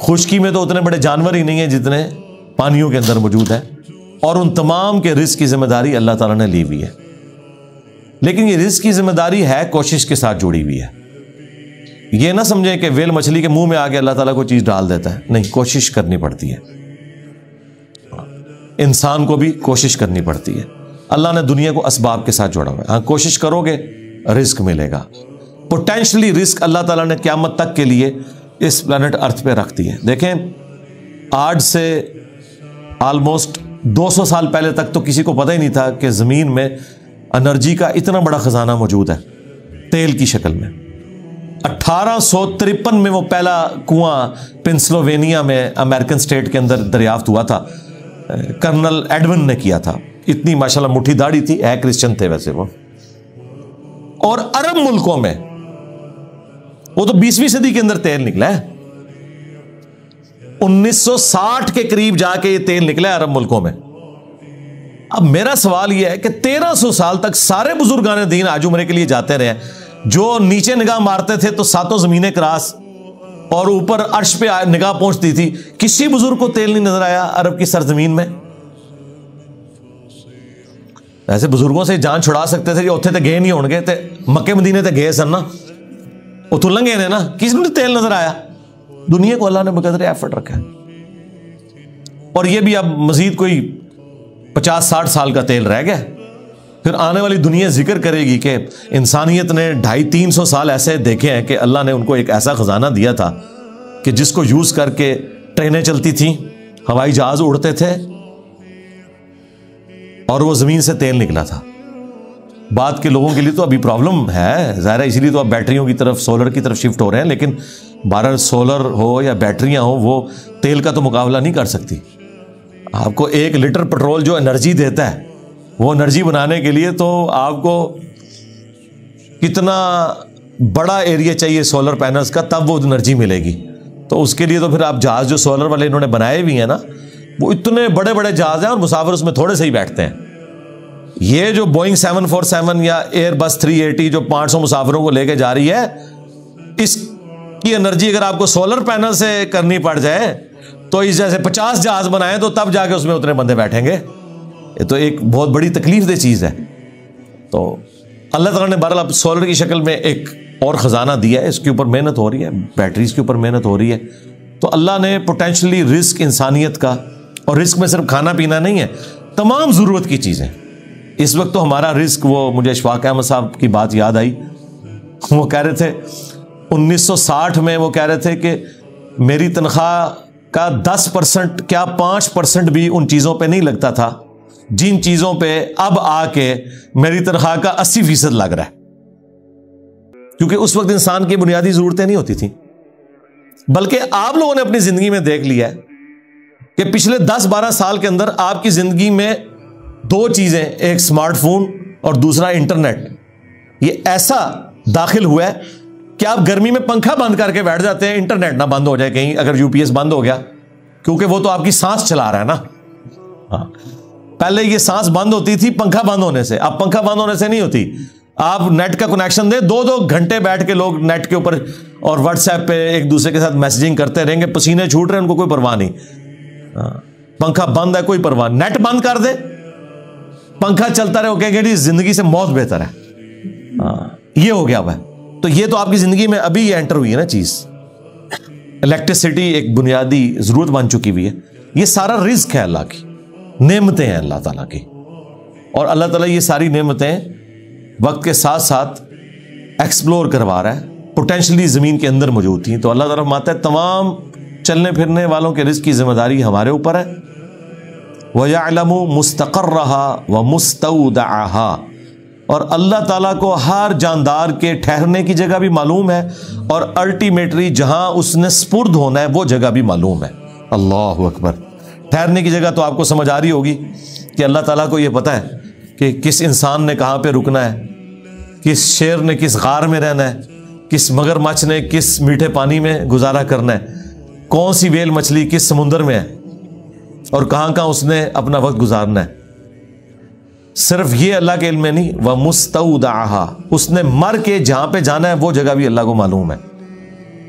خشکی میں تو اتنے بڑے جانور ہی نہیں ہیں جتنے پانیوں کے اندر موجود ہیں، اور ان تمام کے رزق کی ذمہ داری اللہ تعالیٰ نے لی ہوئی ہے. لیکن یہ رزق کی ذمہ داری ہے کوشش کے ساتھ جڑی ہوئی ہے. یہ نہ سمجھیں کہ ویل مچھلی کے منہ میں آگے اللہ تعالیٰ کو چیز ڈال دیتا ہے، نہیں، کوشش کرنی پڑتی ہے. انسان کو بھی کوشش کرنی پڑتی ہے. اللہ نے دنیا کو اسباب کے ساتھ جوڑا ہوا ہے. ہاں کوشش کرو گے رزق ملے گا. پوٹینشلی رزق اللہ تعالیٰ نے قیامت تک کے لیے اس پلانٹ ارتھ پہ رکھ دی ہے. دیکھیں آج سے آلموسٹ 200 سال پہلے تک تو کسی کو پتہ ہی نہیں تھا کہ زمین میں انرجی کا اتنا بڑا خزانہ موجود ہے تیل کی شکل میں. 1853 میں وہ پہلا کنواں پنسلوینیا میں امریکن سٹیٹ کے اندر دریافت ہوا تھا، کرنل ایڈون نے کیا تھا. اتنی ماشاءاللہ مٹھی داڑھی تھی، ہے کرسچن تھے ویسے وہ. اور عرب ملکوں میں وہ تو 20ویں صدی کے اندر تیل نکلا ہے، 1960 کے قریب جا کے یہ تیل نکلا ہے عرب ملکوں میں. اب میرا سوال یہ ہے کہ 1300 سال تک سارے بزرگان دین آج عمرے کے لیے جاتے رہے ہیں، جو نیچے نگاہ مارتے تھے تو ساتوں زمینیں کراس اور اوپر عرش پہ نگاہ پہنچتی تھی، کسی بزرگ کو تیل نہیں نظر آیا عرب کی سرزمین میں؟ ایسے بزرگوں سے جان چھڑا سکتے تھے، اتنے تے گئے نہیں ہون گے، تے مکے مدینے تے گئے سن نا، وہ تو لنگے نے نا، کسی نے تیل نظر آیا؟ دنیا کو اللہ نے بقدر ایفرٹ رکھا ہے، اور یہ بھی اب مزید کوئی 50-60 سال کا تیل رہ گیا، پھر آنے والی دنیا ذکر کرے گی کہ انسانیت نے 250-300 سال ایسے دیکھے ہیں کہ اللہ نے ان کو ایک ایسا خزانہ دیا تھا کہ جس کو یوز کر کے ٹرینیں چلتی تھیں، ہوائی جہاز اڑتے تھے، اور وہ زمین سے تیل نکلا تھا۔ بعد کے لوگوں کے لیے تو ابھی پرابلم ہے ظاہر ہے، اسی لیے تو اب بیٹریوں کی طرف، سولر کی طرف شفٹ ہو رہے ہیں، لیکن بہرحال سولر ہو یا بیٹریاں ہوں، وہ تیل کا تو مقابلہ نہیں کر سکتی۔ آپ کو 1 لیٹر پٹرول جو انرجی دیتا ہے، وہ انرجی بنانے کے لیے تو آپ کو کتنا بڑا ایریا چاہیے سولر پینلز کا، تب وہ انرجی ملے گی۔ تو اس کے لیے تو پھر آپ جہاز جو سولر والے انہوں نے بنائے بھی ہیں نا، وہ اتنے بڑے بڑے جہاز ہیں اور مسافر اس میں تھوڑے سے ہی بیٹھتے ہیں۔ یہ جو بوئنگ 747 یا ایئر بس 380 جو 500 مسافروں کو لے کے جا رہی ہے، اس کی انرجی اگر آپ کو سولر پینل سے کرنی پڑ جائے تو اس جیسے 50 جہاز بنائیں تو تب جا کے اس میں اتنے بندے بیٹھیں گے۔ یہ تو ایک بہت بڑی تکلیف دہ چیز ہے۔ تو اللہ تعالیٰ نے بہرحال اب سولر کی شکل میں ایک اور خزانہ دیا ہے، اس کے اوپر محنت ہو رہی ہے، بیٹریز کے اوپر محنت ہو رہی ہے۔ تو اللہ نے پوٹینشلی رزق انسانیت کا، اور رزق میں صرف کھانا پینا نہیں ہے، تمام ضرورت کی چیزیں۔ اس وقت تو ہمارا رزق، وہ مجھے اشفاق احمد صاحب کی بات یاد آئی، وہ کہہ رہے تھے 1960 میں وہ کہہ رہے تھے کہ میری تنخواہ کا 10% کیا 5% بھی ان چیزوں پہ نہیں لگتا تھا جن چیزوں پہ اب آ کے میری تنخواہ کا 80% لگ رہا ہے، کیونکہ اس وقت انسان کی بنیادی ضرورتیں نہیں ہوتی تھیں۔ بلکہ آپ لوگوں نے اپنی زندگی میں دیکھ لیا ہے کہ پچھلے 10-12 سال کے اندر آپ کی زندگی میں 2 چیزیں، ایک سمارٹ فون اور دوسرا انٹرنیٹ، یہ ایسا داخل ہوا ہے کہ آپ گرمی میں پنکھا بند کر کے بیٹھ جاتے ہیں، انٹرنیٹ نہ بند ہو جائے کہیں، اگر UPS بند ہو گیا، کیونکہ وہ تو آپ کی سانس چلا رہا ہے نا۔ ہاں، پہلے یہ سانس بند ہوتی تھی پنکھا بند ہونے سے، اب پنکھا بند ہونے سے نہیں ہوتی۔ آپ نیٹ کا کنیکشن دیں، 2-2 گھنٹے بیٹھ کے لوگ نیٹ کے اوپر اور واٹس ایپ پہ ایک دوسرے کے ساتھ میسجنگ کرتے رہیں گے، پسینے چھوٹ رہے ہیں، ان کو کوئی پرواہ نہیں۔ پنکھا بند ہے، کوئی پرواہ، نیٹ بند کر دے، پنکھا چلتا رہے، وہ کہیں گے جی زندگی سے موت بہتر ہے۔ یہ ہو گیا ہوا ہے۔ تو یہ تو آپ کی زندگی میں ابھی یہ انٹر ہوئی ہے نا چیز، الیکٹریسٹی ایک بنیادی ضرورت بن چکی ہوئی ہے۔ یہ سارا رزق ہے، اللہ کی نعمتیں ہیں اللہ تعالیٰ کی، اور اللہ تعالیٰ یہ ساری نعمتیں وقت کے ساتھ ساتھ ایکسپلور کروا رہا ہے، پوٹینشلی زمین کے اندر موجود تھیں۔ تو اللہ تعالیٰ فرماتا ہے تمام چلنے پھرنے والوں کے رزق کی ذمہ داری ہمارے اوپر ہے۔ وَيَعْلَمُ مُسْتَقَرَّهَا وَمُسْتَوْدَعَهَا، اور اللہ تعالیٰ کو ہر جاندار کے ٹھہرنے کی جگہ بھی معلوم ہے، اور الٹیمیٹلی جہاں اس نے سپرد ہونا ہے وہ جگہ بھی معلوم ہے۔ اللہ اکبر۔ ٹھہرنے کی جگہ تو آپ کو سمجھ آ رہی ہوگی کہ اللہ تعالیٰ کو یہ پتا ہے کہ کس انسان نے کہاں پہ رکنا ہے، کس شیر نے کس غار میں رہنا ہے، کس مگر مچھ نے کس میٹھے پانی میں گزارا کرنا ہے، کون سی ویل مچھلی کس سمندر میں ہے، اور کہاں کہاں اس نے اپنا وقت گزارنا ہے۔ صرف یہ اللہ کے علم میں نہیں، وَمُسْتَوْدَعَهَا، اس نے مر کے جہاں پہ جانا ہے وہ جگہ بھی اللہ کو معلوم ہے۔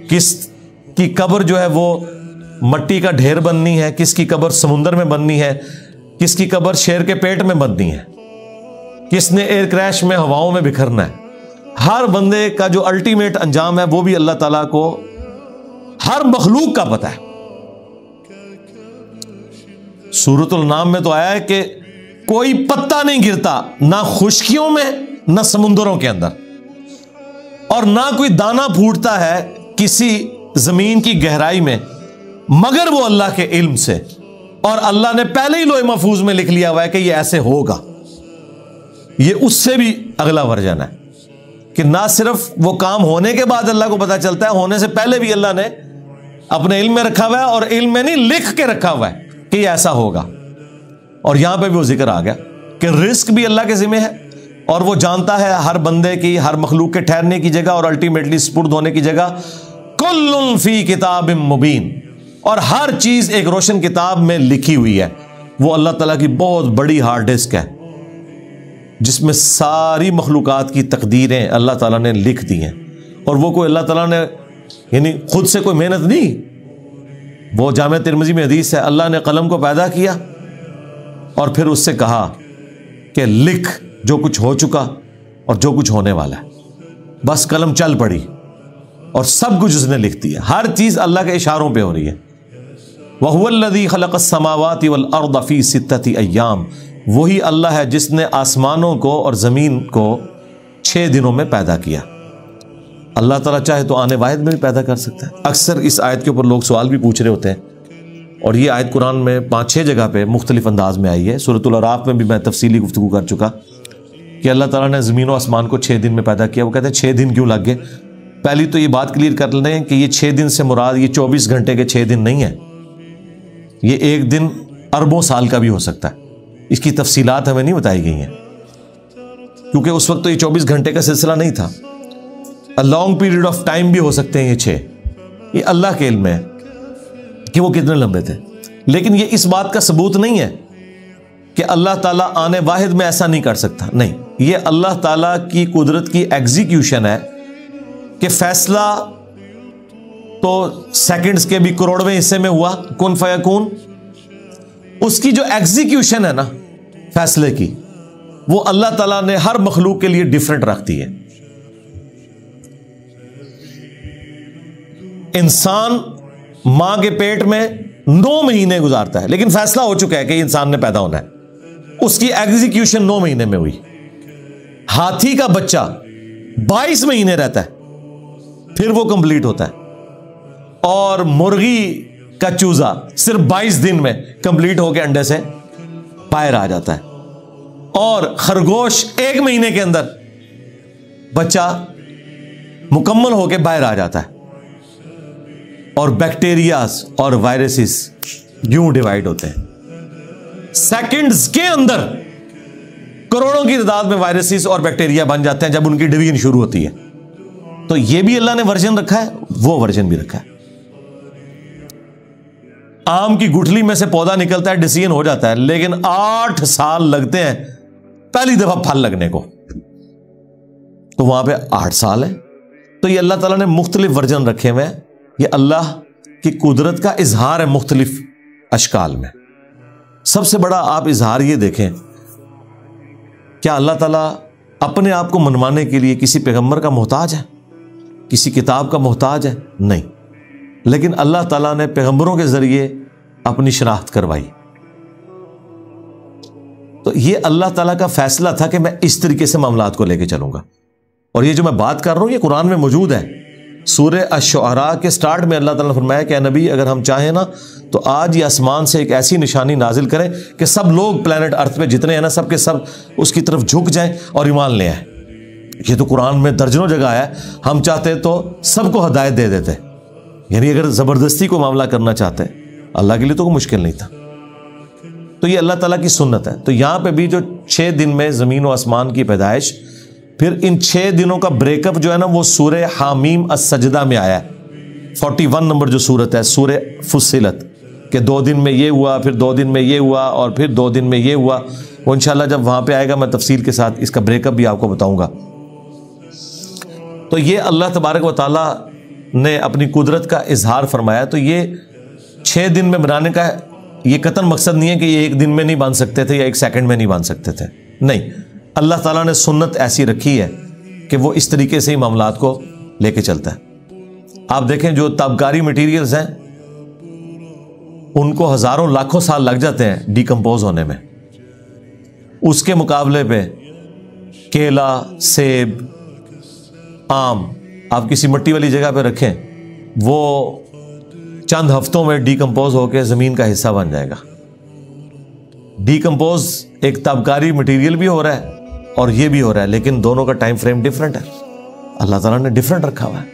کس کی قبر جو ہے وہ مٹی کا ڈھیر بننی ہے، کس کی قبر سمندر میں بننی ہے، کس کی قبر شیر کے پیٹ میں بننی ہے، کس نے ایئر کریش میں ہواؤں میں بکھرنا ہے۔ ہر بندے کا جو الٹیمیٹ انجام ہے وہ بھی اللہ تعالیٰ کو ہر مخلوق کا پتہ ہے۔ سورۃ النام میں تو آیا ہے کہ کوئی پتا نہیں گرتا، نہ خشکیوں میں نہ سمندروں کے اندر، اور نہ کوئی دانہ پھوٹتا ہے کسی زمین کی گہرائی میں، مگر وہ اللہ کے علم سے، اور اللہ نے پہلے ہی لوح محفوظ میں لکھ لیا ہوا ہے کہ یہ ایسے ہوگا۔ یہ اس سے بھی اگلا ورژن ہے کہ نہ صرف وہ کام ہونے کے بعد اللہ کو پتا چلتا ہے، ہونے سے پہلے بھی اللہ نے اپنے علم میں رکھا ہوا ہے، اور علم میں نہیں لکھ کے رکھا ہوا ہے کہ یہ ایسا ہوگا۔ اور یہاں پہ بھی وہ ذکر آ گیا کہ رزق بھی اللہ کے ذمہ ہے، اور وہ جانتا ہے ہر بندے کی، ہر مخلوق کے ٹھہرنے کی جگہ اور الٹیمیٹلی سپرد ہونے کی جگہ۔ کل فی کتاب مبین، اور ہر چیز ایک روشن کتاب میں لکھی ہوئی ہے۔ وہ اللہ تعالیٰ کی بہت بڑی ہارڈ ڈسک ہے جس میں ساری مخلوقات کی تقدیریں اللہ تعالیٰ نے لکھ دی ہیں، اور وہ کوئی اللہ تعالیٰ نے یعنی خود سے کوئی محنت نہیں، وہ جامع ترمذی میں حدیث ہے، اللہ نے قلم کو پیدا کیا اور پھر اس سے کہا کہ لکھ جو کچھ ہو چکا اور جو کچھ ہونے والا ہے، بس قلم چل پڑی اور سب کچھ اس نے لکھ دیا، ہر چیز اللہ کے اشاروں پہ ہو رہی ہے۔ وَهُوَ الَّذِي خَلَقَ السَّمَاوَاتِ وَالْأَرْضَ فِي سِتَّةِ أَيَّامٍ، وہی اللہ ہے جس نے آسمانوں کو اور زمین کو 6 دنوں میں پیدا کیا۔ اللہ تعالیٰ چاہے تو آنے واحد میں بھی پیدا کر سکتا ہے۔ اکثر اس آیت کے اوپر لوگ سوال بھی پوچھ رہے ہوتے ہیں، اور یہ آیت قرآن میں 5-6 جگہ پہ مختلف انداز میں آئی ہے۔ سورۃ الاعراف میں بھی میں تفصیلی گفتگو کر چکا کہ اللہ تعالیٰ نے زمین و آسمان کو 6 دن میں پیدا کیا۔ وہ کہتے ہیں 6 دن کیوں لگ گئے؟ پہلی تو یہ بات کلیئر کر لیں کہ یہ 6 دن سے مراد یہ 24 گھنٹے کے 6 دن نہیں ہے، یہ ایک دن اربوں سال کا بھی ہو سکتا ہے۔ اس کی تفصیلات ہمیں نہیں بتائی گئی ہیں کیونکہ اس وقت تو یہ 24 گھنٹے کا سلسلہ نہیں تھا، لانگ پیریڈ آف ٹائم بھی ہو سکتے ہیں یہ 6، یہ اللہ کے علم ہے کہ وہ کتنے لمبے تھے۔ لیکن یہ اس بات کا ثبوت نہیں ہے کہ اللہ تعالیٰ آنے واحد میں ایسا نہیں کر سکتا، نہیں، یہ اللہ تعالیٰ کی قدرت کی ایگزیکیوشن ہے کہ فیصلہ تو سیکنڈز کے بھی کروڑویں حصے میں ہوا، کن فیکون، اس کی جو ایگزیکیوشن ہے نا فیصلے کی، وہ اللہ تعالیٰ نے ہر مخلوق کے لیے ڈیفرنٹ رکھ دی ہے۔ انسان ماں کے پیٹ میں 9 مہینے گزارتا ہے، لیکن فیصلہ ہو چکا ہے کہ انسان نے پیدا ہونا ہے، اس کی ایگزیکیوشن 9 مہینے میں ہوئی۔ ہاتھی کا بچہ 22 مہینے رہتا ہے، پھر وہ کمپلیٹ ہوتا ہے، اور مرغی کا چوزا صرف 22 دن میں کمپلیٹ ہو کے انڈے سے باہر آ جاتا ہے، اور خرگوش 1 مہینے کے اندر بچہ مکمل ہو کے باہر آ جاتا ہے، اور بیکٹیریاز اور وائرسز یوں ڈیوائیڈ ہوتے ہیں، سیکنڈز کے اندر کروڑوں کی تعداد میں وائرسز اور بیکٹیریا بن جاتے ہیں جب ان کی ڈویژن شروع ہوتی ہے۔ تو یہ بھی اللہ نے ورژن رکھا ہے، وہ ورژن بھی رکھا ہے۔ آم کی گٹھلی میں سے پودا نکلتا ہے، ڈیسیژن ہو جاتا ہے، لیکن 8 سال لگتے ہیں پہلی دفعہ پھل لگنے کو، تو وہاں پہ 8 سال ہے۔ تو یہ اللہ تعالیٰ نے مختلف ورژن رکھے ہوئے ہیں، یہ اللہ کی قدرت کا اظہار ہے مختلف اشکال میں۔ سب سے بڑا آپ اظہار یہ دیکھیں، کیا اللہ تعالیٰ اپنے آپ کو منوانے کے لیے کسی پیغمبر کا محتاج ہے، کسی کتاب کا محتاج ہے؟ نہیں، لیکن اللہ تعالیٰ نے پیغمبروں کے ذریعے اپنی شناخت کروائی۔ تو یہ اللہ تعالیٰ کا فیصلہ تھا کہ میں اس طریقے سے معاملات کو لے کے چلوں گا، اور یہ جو میں بات کر رہا ہوں یہ قرآن میں موجود ہے۔ سورہ الشعراء کے سٹارٹ میں اللہ تعالیٰ نے فرمایا کہ اے نبی، اگر ہم چاہیں نا تو آج یہ آسمان سے ایک ایسی نشانی نازل کریں کہ سب لوگ پلانٹ ارتھ پہ جتنے ہیں نا، سب کے سب اس کی طرف جھک جائیں اور ایمان لے آئیں۔ یہ تو قرآن میں درجنوں جگہ آیا ہے، ہم چاہتے تو سب کو ہدایت دے دیتے، یعنی اگر زبردستی کو معاملہ کرنا چاہتے، اللہ کے لیے تو کوئی مشکل نہیں تھا۔ تو یہ اللہ تعالیٰ کی سنت ہے۔ تو یہاں پہ بھی جو 6 دن میں زمین و آسمان کی پیدائش، پھر ان 6 دنوں کا بریک اپ جو ہے نا وہ سورہ حامیم السجدہ میں آیا ہے، 41 نمبر جو سورت ہے، سورہ فصلت، کہ 2 دن میں یہ ہوا، پھر 2 دن میں یہ ہوا، اور پھر 2 دن میں یہ ہوا۔ وہ انشاءاللہ جب وہاں پہ آئے گا میں تفصیل کے ساتھ اس کا بریک اپ بھی آپ کو بتاؤں گا۔ تو یہ اللہ تبارک و تعالیٰ نے اپنی قدرت کا اظہار فرمایا۔ تو یہ 6 دن میں بنانے کا یہ قطعاً مقصد نہیں ہے کہ یہ 1 دن میں نہیں بن سکتے تھے یا 1 سیکنڈ میں نہیں بن سکتے تھے، نہیں، اللہ تعالیٰ نے سنت ایسی رکھی ہے کہ وہ اس طریقے سے ہی معاملات کو لے کے چلتا ہے۔ آپ دیکھیں جو تابکاری مٹیریلز ہیں ان کو ہزاروں لاکھوں سال لگ جاتے ہیں ڈیکمپوز ہونے میں، اس کے مقابلے پہ کیلا، سیب، آم آپ کسی مٹی والی جگہ پہ رکھیں، وہ چند ہفتوں میں ڈیکمپوز ہو کے زمین کا حصہ بن جائے گا۔ ڈیکمپوز ایک تابکاری مٹیریل بھی ہو رہا ہے اور یہ بھی ہو رہا ہے، لیکن دونوں کا ٹائم فریم ڈیفرنٹ ہے، اللہ تعالیٰ نے ڈیفرنٹ رکھا ہوا ہے۔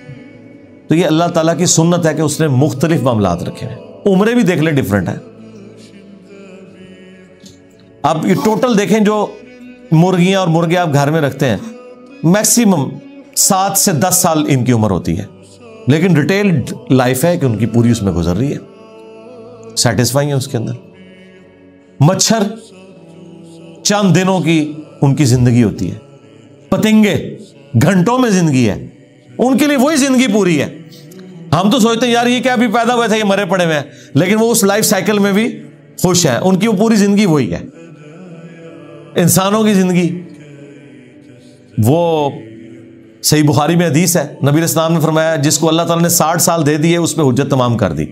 تو یہ اللہ تعالیٰ کی سنت ہے کہ اس نے مختلف معاملات رکھے ہیں، عمریں بھی دیکھ لیں ڈیفرنٹ ہیں۔ آپ یہ ٹوٹل دیکھیں جو مرغیاں اور مرغے آپ گھر میں رکھتے ہیں، میکسیمم 7 سے 10 سال ان کی عمر ہوتی ہے، لیکن ڈیٹیلڈ لائف ہے کہ ان کی پوری اس میں گزر رہی ہے، سیٹسفائی ہے اس کے اندر۔ مچھر چند دنوں کی ان کی زندگی ہوتی ہے، پتنگے گھنٹوں میں زندگی ہے، ان کے لیے وہی زندگی پوری ہے۔ ہم تو سوچتے ہیں یار یہ کیا ابھی پیدا ہوئے تھے، یہ مرے پڑے ہوئے ہیں، لیکن وہ اس لائف سائیکل میں بھی خوش ہیں، ان کی وہ پوری زندگی وہی ہے۔ انسانوں کی زندگی وہ صحیح بخاری میں حدیث ہے، نبی علیہ السلام نے فرمایا جس کو اللہ تعالیٰ نے 60 سال دے دیے اس پہ حجت تمام کر دی۔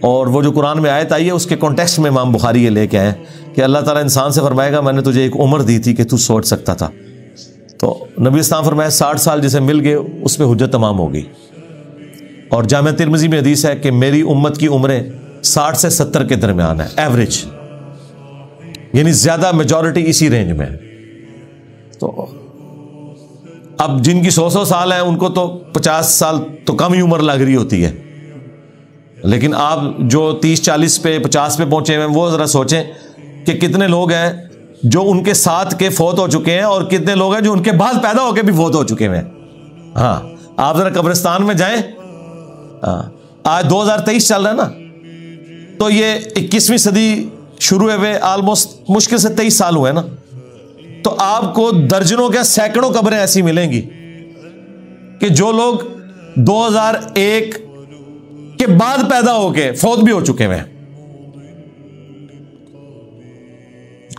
اور وہ جو قرآن میں آیت آئی ہے اس کے کانٹیکسٹ میں امام بخاری یہ لے کے آئے کہ اللہ تعالیٰ انسان سے فرمائے گا میں نے تجھے ایک عمر دی تھی کہ تو سوچ سکتا تھا، تو نبی علیہ السلام فرمایا 60 سال جسے مل گئے اس پہ حجت تمام ہوگی۔ اور جامع ترمذی میں حدیث ہے کہ میری امت کی عمریں 60 سے 70 کے درمیان ہے ایوریج، یعنی زیادہ میجورٹی اسی رینج میں ہے۔ تو اب جن کی 100 سال ہیں ان کو تو 50 سال تو کم ہی عمر لگ رہی ہوتی ہے، لیکن آپ جو 30-40 پہ 50 پہ پہنچے ہوئے ہیں وہ ذرا سوچیں کہ کتنے لوگ ہیں جو ان کے ساتھ کے فوت ہو چکے ہیں اور کتنے لوگ ہیں جو ان کے بعد پیدا ہو کے بھی فوت ہو چکے ہیں۔ ہاں آپ ذرا قبرستان میں جائیں، آج 2023 چل رہا ہے نا، تو یہ 21ویں صدی شروع ہوئے آلموسٹ مشکل سے 23 سال ہوئے نا، تو آپ کو درجنوں کے سینکڑوں قبریں ایسی ملیں گی کہ جو لوگ 2001 کے بعد پیدا ہو کے فوت بھی ہو چکے ہیں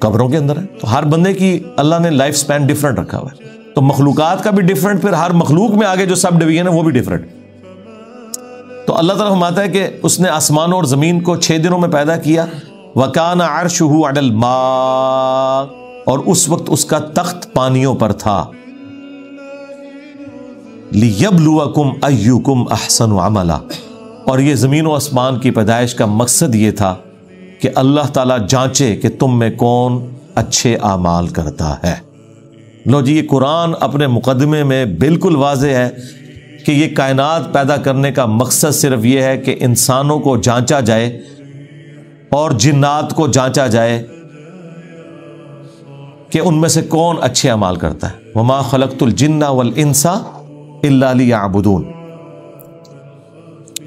قبروں کے اندر ہے۔ تو ہر بندے کی اللہ نے لائف سپین ڈیفرنٹ رکھا ہوا ہے، تو مخلوقات کا بھی ڈیفرنٹ، پھر ہر مخلوق میں آگے جو سب ڈویژن ہے وہ بھی ڈیفرنٹ۔ تو اللہ تعالیٰ فرماتا ہے کہ اس نے آسمانوں اور زمین کو 6 دنوں میں پیدا کیا، وَكَانَ عَرْشُهُ عَلَى الْمَاءِ، اور اس وقت اس کا تخت پانیوں پر تھا، لِيَبْلُوَكُمْ أَيُّكُمْ أَحْسَنُ عَمَلًا، اور یہ زمین و آسمان کی پیدائش کا مقصد یہ تھا کہ اللہ تعالیٰ جانچے کہ تم میں کون اچھے اعمال کرتا ہے۔ لو جی، یہ قرآن اپنے مقدمے میں بالکل واضح ہے کہ یہ کائنات پیدا کرنے کا مقصد صرف یہ ہے کہ انسانوں کو جانچا جائے اور جنات کو جانچا جائے کہ ان میں سے کون اچھے اعمال کرتا ہے۔ وَمَا خَلَقْتُ الْجِنَّ وَالْإِنسَ إِلَّا لِيَعْبُدُونَ۔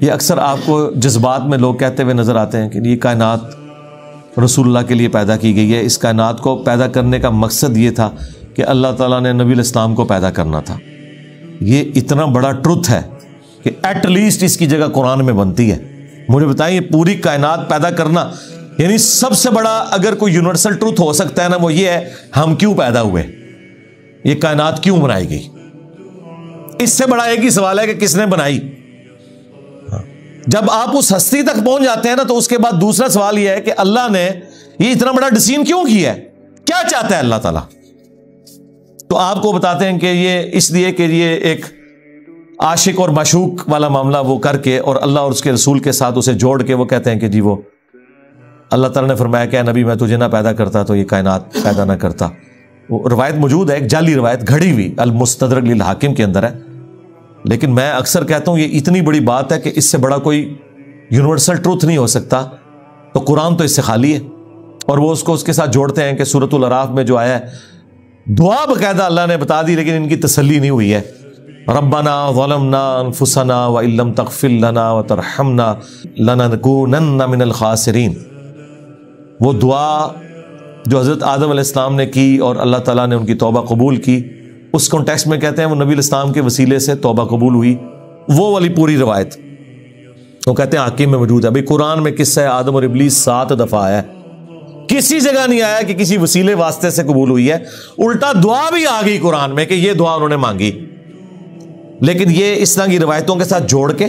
یہ اکثر آپ کو جذبات میں لوگ کہتے ہوئے نظر آتے ہیں کہ یہ کائنات رسول اللہ کے لیے پیدا کی گئی ہے، اس کائنات کو پیدا کرنے کا مقصد یہ تھا کہ اللہ تعالیٰ نے نبی علیہ السلام کو پیدا کرنا تھا۔ یہ اتنا بڑا ٹروتھ ہے کہ ایٹ لیسٹ اس کی جگہ قرآن میں بنتی ہے۔ مجھے بتائیں، یہ پوری کائنات پیدا کرنا، یعنی سب سے بڑا اگر کوئی یونیورسل ٹروتھ ہو سکتا ہے نا، وہ یہ ہے ہم کیوں پیدا ہوئے، یہ کائنات کیوں بنائی گئی۔ اس سے بڑا ایک ہی سوال ہے کہ کس نے بنائی۔ جب آپ اس ہستی تک پہنچ جاتے ہیں نا، تو اس کے بعد دوسرا سوال یہ ہے کہ اللہ نے یہ اتنا بڑا ڈیسیژن کیوں کیا ہے، کیا چاہتا ہے اللہ تعالیٰ۔ تو آپ کو بتاتے ہیں کہ یہ اس لیے کہ یہ ایک عاشق اور معشوق والا معاملہ وہ کر کے، اور اللہ اور اس کے رسول کے ساتھ اسے جوڑ کے وہ کہتے ہیں کہ جی وہ اللہ تعالیٰ نے فرمایا کہ اے نبی میں تجھے نہ پیدا کرتا تو یہ کائنات پیدا نہ کرتا۔ وہ روایت موجود ہے، ایک جعلی روایت گھڑی ہوئی المستدرک للحاکم کے اندر ہے، لیکن میں اکثر کہتا ہوں یہ اتنی بڑی بات ہے کہ اس سے بڑا کوئی یونیورسل ٹروتھ نہیں ہو سکتا، تو قرآن تو اس سے خالی ہے۔ اور وہ اس کو اس کے ساتھ جوڑتے ہیں کہ سورۃ الاعراف میں جو آیا ہے دعا باقاعدہ اللہ نے بتا دی، لیکن ان کی تسلی نہیں ہوئی ہے۔ ربنا ظلمنا انفسنا وان لم تغفر لنا وترحمنا لنکونن من الخاسرین۔ وہ دعا جو حضرت آدم علیہ السلام نے کی اور اللہ تعالیٰ نے ان کی توبہ قبول کی، اس کانٹیکسٹ میں کہتے ہیں وہ نبی علیہ السلام کے وسیلے سے توبہ قبول ہوئی، وہ والی پوری روایت وہ کہتے ہیں حاکم میں موجود ہے۔ بھئی قرآن میں قصہ آدم اور ابلیس 7 دفعہ آیا ہے، کسی جگہ نہیں آیا کہ کسی وسیلے واسطے سے قبول ہوئی ہے، الٹا دعا بھی آ گئی قرآن میں کہ یہ دعا انہوں نے مانگی۔ لیکن یہ اس طرح کی روایتوں کے ساتھ جوڑ کے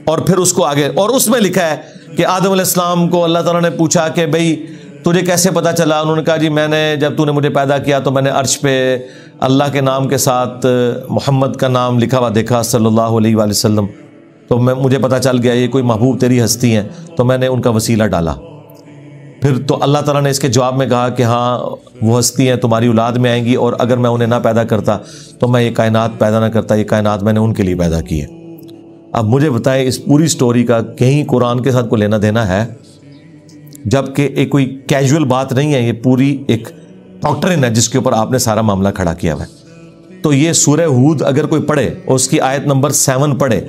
اور پھر اس کو آگے، اور اس میں لکھا ہے کہ آدم علیہ السلام کو اللہ تعالیٰ نے پوچھا کہ بھئی تجھے کیسے پتا چلا؟ انہوں نے کہا جی میں نے جب تو نے مجھے پیدا کیا تو میں نے عرش پہ اللہ کے نام کے ساتھ محمد کا نام لکھا ہوا دیکھا صلی اللہ علیہ وآلہ وسلم، تو مجھے پتا چل گیا یہ کوئی محبوب تیری ہستی ہیں، تو میں نے ان کا وسیلہ ڈالا۔ پھر تو اللہ تعالیٰ نے اس کے جواب میں کہا کہ ہاں وہ ہستی ہیں تمہاری اولاد میں آئیں گی، اور اگر میں انہیں نہ پیدا کرتا تو میں یہ کائنات پیدا نہ کرتا، یہ کائنات میں نے ان کے لیے پیدا کی ہے۔ اب مجھے بتائیں اس پوری سٹوری کا کہیں قرآن کے ساتھ کوئی لینا دینا ہے؟ جبکہ ایک کوئی کیجول بات نہیں ہے، یہ پوری ایک ڈاکٹرن ہے جس کے اوپر آپ نے سارا معاملہ کھڑا کیا ہوا ہے۔ تو یہ سورہ ہود اگر کوئی پڑھے اور اس کی آیت نمبر 7 پڑھے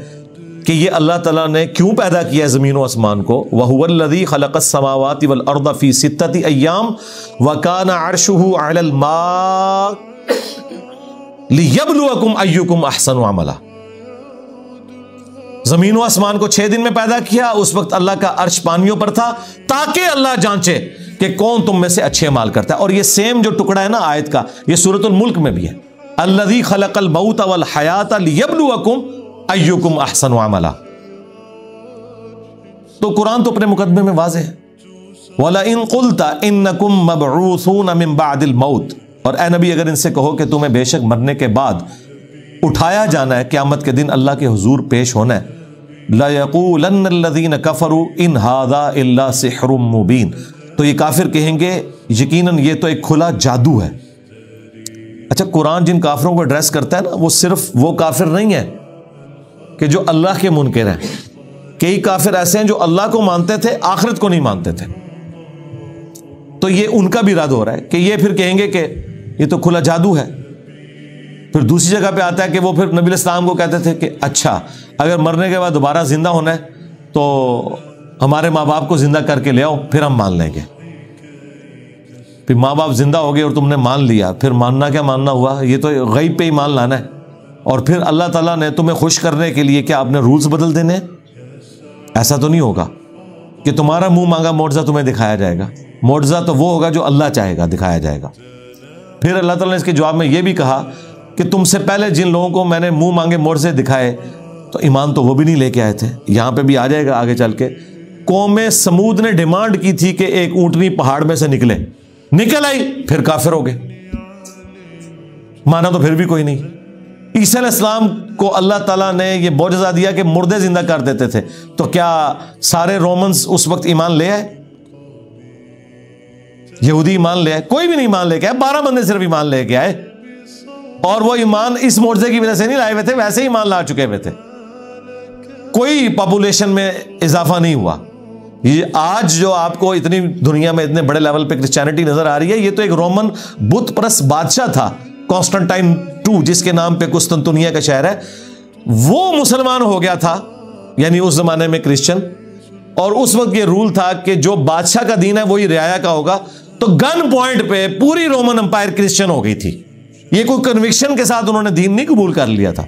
کہ یہ اللہ تعالیٰ نے کیوں پیدا کیا ہے زمین و آسمان کو. وَهُوَ الَّذِي خَلَقَ السَّمَاوَاتِ وَالْأَرْضَ فِي سِتَّةِ أَيَّامٍ وَكَانَ عَرْشُهُ عَلَى الْمَاءِ لِيَبْلُوَكُمْ أَيُّكُمْ أَحْسَنُ عَمَلًا. زمین و آسمان کو 6 دن میں پیدا کیا. اس وقت اللہ کا عرش پانیوں پر تھا تاکہ اللہ جانچے کہ کون تم میں سے اچھے اعمال کرتا ہے. اور یہ سیم جو ٹکڑا ہے نا آیت کا, یہ سورۃ الملک میں بھی ہے. الذی خلق الموت والحیات لیبلوکم ایکم احسن عملا. تو قرآن تو اپنے مقدمے میں واضح ہے. وَلَئِن قُلْتَ إِنَّكُمْ مَبْعُوثُونَ مِن بَعْدِ الْمَوْتِ. اور اے نبی اگر ان سے کہو کہ تمہیں بے شک مرنے کے بعد اٹھایا جانا ہے, قیامت کے دن اللہ کے حضور پیش ہونا ہے, لَيَقُولَنَّ الَّذِينَ كَفَرُوا إِنْ هَذَا إِلَّا سِحْرٌ مُبِينٌ. تو یہ کافر کہیں گے یقیناً یہ تو ایک کھلا جادو ہے. اچھا, قرآن جن کافروں کو ایڈریس کرتا ہے نا, وہ صرف وہ کافر نہیں ہے کہ جو اللہ کے منکر ہیں. کئی کافر ایسے ہیں جو اللہ کو مانتے تھے, آخرت کو نہیں مانتے تھے. تو یہ ان کا بھی رد ہو رہا ہے کہ یہ پھر کہیں گے کہ یہ تو کھلا جادو ہے. پھر دوسری جگہ پہ آتا ہے کہ وہ پھر نبی الاسلام کو کہتے تھے کہ اچھا اگر مرنے کے بعد دوبارہ زندہ ہونا ہے تو ہمارے ماں باپ کو زندہ کر کے لے آؤ, پھر ہم مان لیں گے. پھر ماں باپ زندہ ہو گئے اور تم نے مان لیا, پھر ماننا کیا ماننا ہوا, یہ تو غیب پہ ہی مان لانا ہے. اور پھر اللہ تعالیٰ نے تمہیں خوش کرنے کے لیے کیا اپنے رولز بدل دینے ہیں؟ ایسا تو نہیں ہوگا کہ تمہارا منہ مانگا معجزہ تمہیں دکھایا جائے گا. معجزہ تو وہ ہوگا جو اللہ چاہے گا دکھایا جائے گا. پھر اللہ تعالیٰ نے اس کے جواب میں یہ بھی کہا کہ تم سے پہلے جن لوگوں کو میں نے منہ مانگے معجزے دکھائے تو ایمان تو وہ بھی نہیں لے کے آئے تھے. یہاں پہ بھی آ جائے گا آگے چل کے. قوم سمود نے ڈیمانڈ کی تھی کہ ایک اونٹنی پہاڑ میں سے نکلے, نکل آئی, پھر کافر ہو گئے, مانا تو پھر بھی کوئی نہیں. عیسیٰ علیہ السلام کو اللہ تعالیٰ نے یہ معجزہ دیا کہ مردے زندہ کر دیتے تھے, تو کیا سارے رومنز اس وقت ایمان لے آئے؟ یہودی ایمان لے آئے؟ کوئی بھی نہیں ایمان لے کے آئے. 12 بندے صرف ایمان لے کے آئے, اور وہ ایمان اس معجزے کی وجہ سے نہیں لائے ہوئے تھے, ویسے ہی ایمان لا چکے ہوئے تھے. کوئی پاپولیشن میں اضافہ نہیں ہوا. یہ آج جو آپ کو اتنی دنیا میں اتنے بڑے لیول پہ کرسچینٹی نظر آ رہی ہے, یہ تو ایک رومن بت پرست بادشاہ تھا کانسٹنٹائن II, جس کے نام پہ قسطنطنیہ کا شہر ہے, وہ مسلمان ہو گیا تھا, یعنی اس زمانے میں کرسچن. اور اس وقت یہ رول تھا کہ جو بادشاہ کا دین ہے وہی رعایا کا ہوگا. تو گن پوائنٹ پہ پوری رومن امپائر کرسچن ہو گئی تھی. یہ کوئی کنوکشن کے ساتھ انہوں نے دین نہیں قبول کر لیا تھا.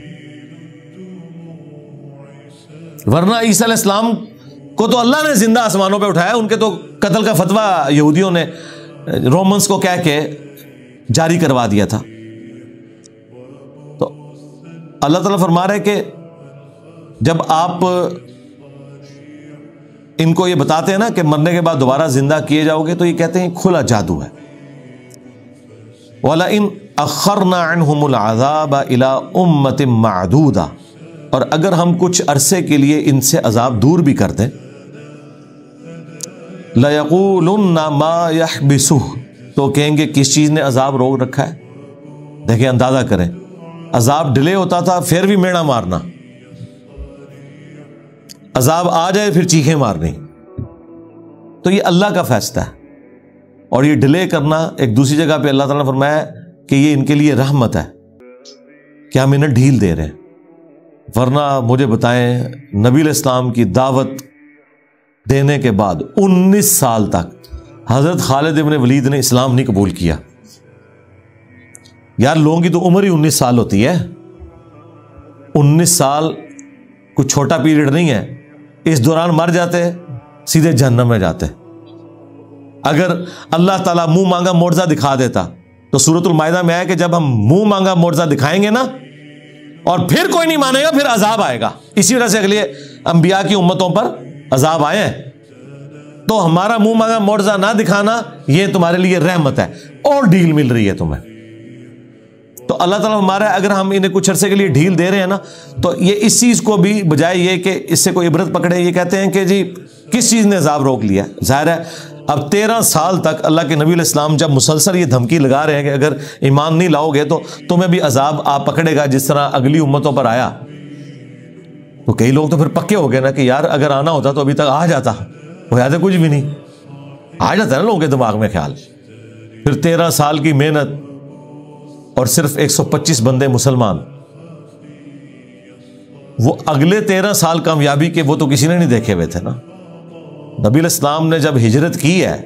ورنہ عیسیٰ علیہ السلام کو تو اللہ نے زندہ آسمانوں پہ اٹھایا, ان کے تو قتل کا فتویٰ یہودیوں نے رومنز کو کہہ کے جاری کروا دیا تھا. تو اللہ تعالیٰ فرما رہے کہ جب آپ ان کو یہ بتاتے ہیں نا کہ مرنے کے بعد دوبارہ زندہ کیے جاؤ گے, تو یہ کہتے ہیں کھلا جادو ہے. وَلَئِنْ أَخَّرْنَا عَنْهُمُ الْعَذَابَ إِلَىٰ أُمَّةٍ مَّعْدُودَةٍ. اور اگر ہم کچھ عرصے کے لیے ان سے عذاب دور بھی کر دیں, لَيَقُولُنَّ مَا يَحْبِسُهُ. تو کہیں گے کس چیز نے عذاب روک رکھا ہے. دیکھیں, اندازہ کریں, عذاب ڈیلے ہوتا تھا پھر بھی میڑا مارنا, عذاب آ جائے پھر چیخیں مارنی. تو یہ اللہ کا فیصلہ ہے. اور یہ ڈیلے کرنا, ایک دوسری جگہ پہ اللہ تعالیٰ نے فرمایا کہ یہ ان کے لیے رحمت ہے کہ ہم انہیں ڈھیل دے رہے ہیں. ورنہ مجھے بتائیں, نبی علیہ السلام کی دعوت دینے کے بعد 19 سال تک حضرت خالد ابن ولید نے اسلام نہیں قبول کیا. یار لوگوں کی تو عمر ہی 19 سال ہوتی ہے. 19 سال کوئی چھوٹا پیریڈ نہیں ہے. اس دوران مر جاتے سیدھے جہنم میں جاتے. اگر اللہ تعالیٰ منہ مانگا معجزہ دکھا دیتا تو سورۃ المائدہ میں آیا کہ جب ہم منہ مانگا معجزہ دکھائیں گے نا اور پھر کوئی نہیں مانے گا, پھر عذاب آئے گا. اسی وجہ سے اگلے انبیاء کی امتوں پر عذاب آئے ہیں. تو ہمارا منہ مانگا معجزہ نہ دکھانا یہ تمہارے لیے رحمت ہے, اور ڈھیل مل رہی ہے تمہیں. تو اللہ تعالیٰ ہمارا اگر ہم انہیں کچھ عرصے کے لیے ڈھیل دے رہے ہیں نا, تو یہ اس چیز کو بھی بجائے یہ کہ اس سے کوئی عبرت پکڑے, یہ کہتے ہیں کہ جی کس چیز نے عذاب روک لیا. ظاہر ہے اب 13 سال تک اللہ کے نبی علیہ السلام جب مسلسل یہ دھمکی لگا رہے ہیں کہ اگر ایمان نہیں لاؤ گے تو تمہیں بھی عذاب آپ پکڑے گا جس طرح اگلی امتوں پر آیا. تو کئی لوگ تو پھر پکے ہو گئے نا کہ یار اگر آنا ہوتا تو ابھی تک آ جاتا, وہ یاد ہے کچھ بھی نہیں. آ جاتا ہے نا لوگوں کے دماغ میں خیال. پھر 13 سال کی محنت اور صرف 125 بندے مسلمان. وہ اگلے 13 سال کامیابی کے وہ تو کسی نے نہیں دیکھے ہوئے تھے نا. نبی علیہ السلام نے جب ہجرت کی ہے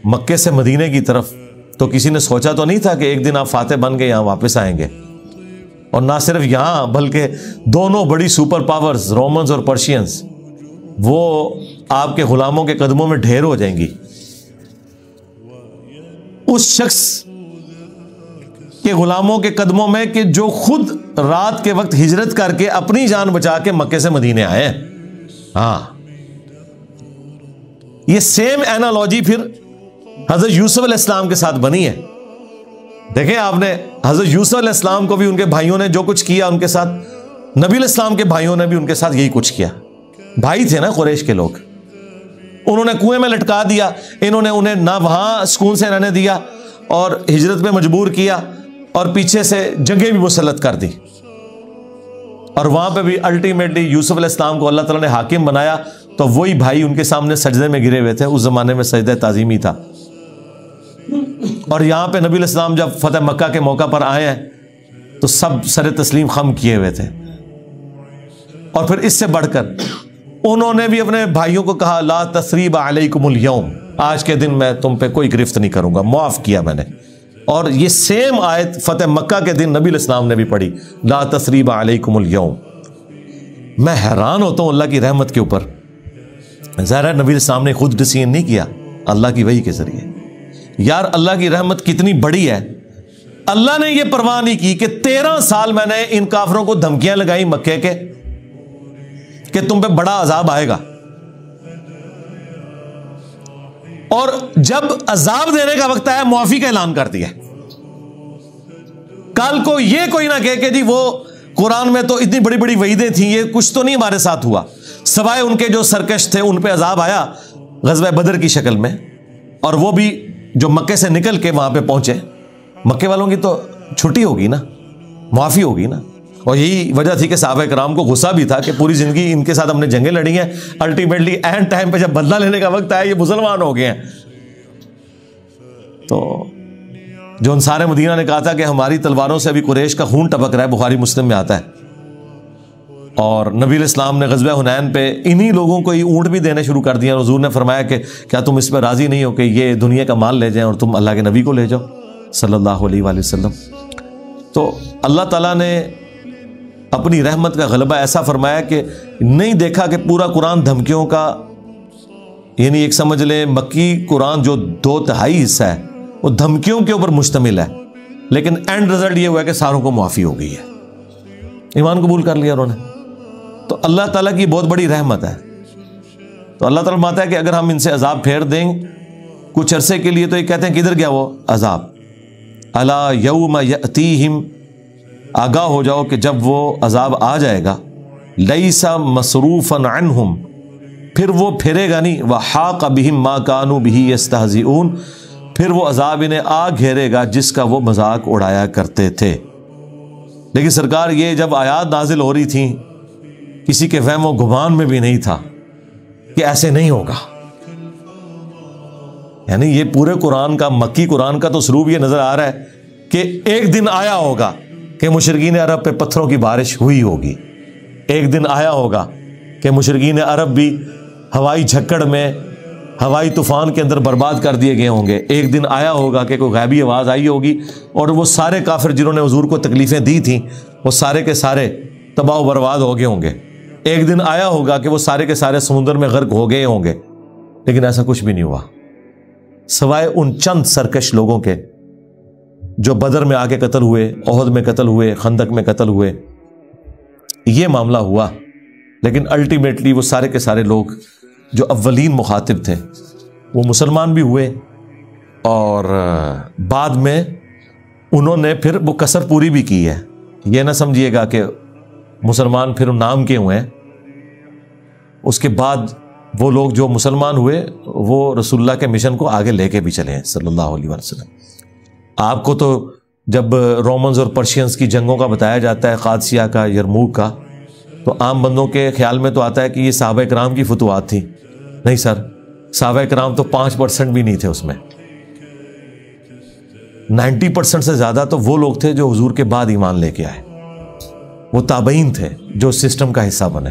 مکے سے مدینے کی طرف تو کسی نے سوچا تو نہیں تھا کہ ایک دن آپ فاتح بن کے یہاں واپس آئیں گے. اور نہ صرف یہاں بلکہ دونوں بڑی سپر پاورز رومنز اور پرشینز وہ آپ کے غلاموں کے قدموں میں ڈھیر ہو جائیں گی. اس شخص کے غلاموں کے قدموں میں کہ جو خود رات کے وقت ہجرت کر کے اپنی جان بچا کے مکے سے مدینے آئے. ہاں یہ سیم اینالوجی پھر حضرت یوسف علیہ السلام کے ساتھ بنی ہے. دیکھیں آپ نے حضرت یوسف علیہ السلام کو بھی ان کے بھائیوں نے جو کچھ کیا ان کے ساتھ, نبی علیہ السلام کے بھائیوں نے بھی ان کے ساتھ یہی کچھ کیا. بھائی تھے نا قریش کے لوگ, انہوں نے کنویں میں لٹکا دیا, انہوں نے انہیں نہ وہاں سکون سے رہنے دیا اور ہجرت پہ مجبور کیا اور پیچھے سے جنگیں بھی مسلط کر دی. اور وہاں پہ بھی الٹیمیٹلی یوسف علیہ السلام کو اللہ تعالیٰ نے حاکم بنایا تو وہی بھائی ان کے سامنے سجدے میں گرے ہوئے تھے. اس زمانے میں سجدہ تعظیمی تھا. اور یہاں پہ نبی علیہ السلام جب فتح مکہ کے موقع پر آئے ہیں تو سب سر تسلیم خم کیے ہوئے تھے. اور پھر اس سے بڑھ کر انہوں نے بھی اپنے بھائیوں کو کہا لا تثریب علیکم اليوم, آج کے دن میں تم پہ کوئی گرفت نہیں کروں گا, معاف کیا میں نے. اور یہ سیم آیت فتح مکہ کے دن نبی علیہ السلام نے بھی پڑھی لا تثریب علیکم اليوم. میں حیران ہوتا ہوں اللہ کی رحمت کے اوپر. ظاہر ہے نبی علیہ السلام نے خود ڈسیزن نہیں کیا, اللہ کی وحی کے ذریعے. یار اللہ کی رحمت کتنی بڑی ہے. اللہ نے یہ پرواہ نہیں کی کہ 13 سال میں نے ان کافروں کو دھمکیاں لگائی مکے کے کہ تم پہ بڑا عذاب آئے گا, اور جب عذاب دینے کا وقت آیا معافی کا اعلان کر دیا. کل کو یہ کوئی نہ کہے کہ جی وہ قرآن میں تو اتنی بڑی بڑی وعیدیں تھیں, یہ کچھ تو نہیں ہمارے ساتھ ہوا. سوائے ان کے جو سرکش تھے ان پہ عذاب آیا غزوہ بدر کی شکل میں, اور وہ بھی جو مکے سے نکل کے وہاں پہ پہنچے. مکے والوں کی تو چھٹی ہوگی نا, معافی ہوگی نا. اور یہی وجہ تھی کہ صحابہ کرام کو غصہ بھی تھا کہ پوری زندگی ان کے ساتھ ہم نے جنگیں لڑی ہیں, الٹیمیٹلی اینڈ ٹائم پہ جب بدلہ لینے کا وقت آیا یہ مسلمان ہو گئے ہیں. تو جو انصار مدینہ نے کہا تھا کہ ہماری تلواروں سے ابھی قریش کا خون ٹپک رہا ہے, بخاری مسلم میں آتا ہے. اور نبی علیہ السلام نے غزوہ حنین پہ انہی لوگوں کو یہ اونٹ بھی دینے شروع کر دیا. حضور نے فرمایا کہ کیا تم اس پہ راضی نہیں ہو کہ یہ دنیا کا مال لے جائیں اور تم اللہ کے نبی کو لے جاؤ صلی اللہ علیہ وآلہ وسلم. تو اللہ تعالیٰ نے اپنی رحمت کا غلبہ ایسا فرمایا کہ نہیں دیکھا کہ پورا قرآن دھمکیوں کا, یعنی ایک سمجھ لیں مکی قرآن جو 2/3 حصہ ہے وہ دھمکیوں کے اوپر مشتمل ہے, لیکن اینڈ رزلٹ یہ ہوا کہ ساروں کو معافی ہو گئی ہے, ایمان قبول کر لیا انہوں نے. تو اللہ تعالیٰ کی بہت بڑی رحمت ہے. تو اللہ تعالیٰ فرماتا ہے کہ اگر ہم ان سے عذاب پھیر دیں کچھ عرصے کے لیے تو یہ کہتے ہیں کدھر گیا وہ عذاب. الا یوم یأتیہم, آگاہ ہو جاؤ کہ جب وہ عذاب آ جائے گا, لیس مصروفا عنہم, پھر وہ پھرے گا نہیں, وحاق بہم ما کانوا بہ یستہزئون, پھر وہ عذاب انہیں آ گھیرے گا جس کا وہ مذاق اڑایا کرتے تھے. لیکن سرکار یہ جب آیات نازل ہو رہی تھیں کسی کے وہم و گمان میں بھی نہیں تھا کہ ایسے نہیں ہوگا. یعنی یہ پورے قرآن کا, مکی قرآن کا تو اسلوب یہ نظر آ رہا ہے کہ ایک دن آیا ہوگا کہ مشرکین عرب پہ پتھروں کی بارش ہوئی ہوگی, ایک دن آیا ہوگا کہ مشرکین عرب بھی ہوائی جھکڑ میں, ہوائی طوفان کے اندر برباد کر دیے گئے ہوں گے, ایک دن آیا ہوگا کہ کوئی غیبی آواز آئی ہوگی اور وہ سارے کافر جنہوں نے حضور کو تکلیفیں دی تھیں وہ سارے کے سارے تباہ و برباد ہو گئے ہوں گے, ایک دن آیا ہوگا کہ وہ سارے کے سارے سمندر میں غرق ہو گئے ہوں گے. لیکن ایسا کچھ بھی نہیں ہوا, سوائے ان چند سرکش لوگوں کے جو بدر میں آ کے قتل ہوئے, احد میں قتل ہوئے, خندق میں قتل ہوئے, یہ معاملہ ہوا. لیکن الٹیمیٹلی وہ سارے کے سارے لوگ جو اولین مخاطب تھے وہ مسلمان بھی ہوئے, اور بعد میں انہوں نے پھر وہ کسر پوری بھی کی ہے. یہ نہ سمجھیے گا کہ مسلمان پھر نام کے ہوئے ہیں, اس کے بعد وہ لوگ جو مسلمان ہوئے وہ رسول اللہ کے مشن کو آگے لے کے بھی چلے ہیں صلی اللہ علیہ وسلم. آپ کو تو جب رومنز اور پرشینز کی جنگوں کا بتایا جاتا ہے, قادسیہ کا, یرموک کا, تو عام بندوں کے خیال میں تو آتا ہے کہ یہ صحابہ کرام کی فتوحات تھی. نہیں سر, صحابہ کرام تو 5% بھی نہیں تھے اس میں. 90% سے زیادہ تو وہ لوگ تھے جو حضور کے بعد ایمان لے کے آئے. وہ تابعین تھے جو سسٹم کا حصہ بنے.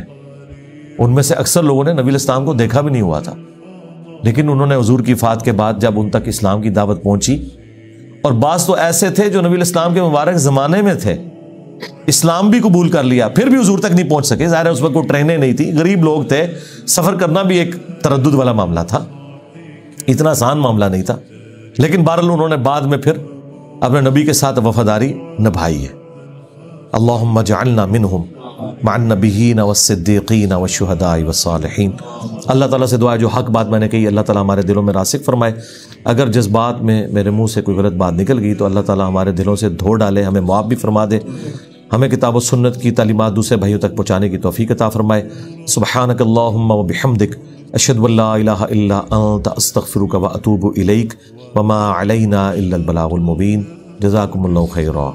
ان میں سے اکثر لوگوں نے نبی اسلام کو دیکھا بھی نہیں ہوا تھا، لیکن انہوں نے حضور کی وفات کے بعد جب ان تک اسلام کی دعوت پہنچی، اور بعض تو ایسے تھے جو نبی اسلام کے مبارک زمانے میں تھے، اسلام بھی قبول کر لیا، پھر بھی حضور تک نہیں پہنچ سکے. ظاہر ہے اس وقت کوئی ٹرینیں نہیں تھی، غریب لوگ تھے، سفر کرنا بھی ایک تردد والا معاملہ تھا، اتنا آسان معاملہ نہیں تھا. لیکن بہرحال انہوں نے بعد میں پھر اپنے نبی کے ساتھ وفاداری نبھائی ہے. اللہم اجعلنا منہم مع النبیین والصدیقین والشہداء والصالحین. اللہ تعالیٰ سے دعا ہے جو حق بات میں نے کہی اللہ تعالیٰ ہمارے دلوں میں راسخ فرمائے. اگر جذبات میں میرے منہ سے کوئی غلط بات نکل گئی تو اللہ تعالیٰ ہمارے دلوں سے دھو ڈالے، ہمیں معاف بھی فرما دے، ہمیں کتاب و سنت کی تعلیمات دوسرے بھائیوں تک پہنچانے کی توفیق عطا فرمائے. سبحانک اللہم و بحمدک اشہد ان لا الہ الا انت استغفرک و اتوب الیک وما علینا الا البلاغ المبین. جزاکم اللہ خیرا.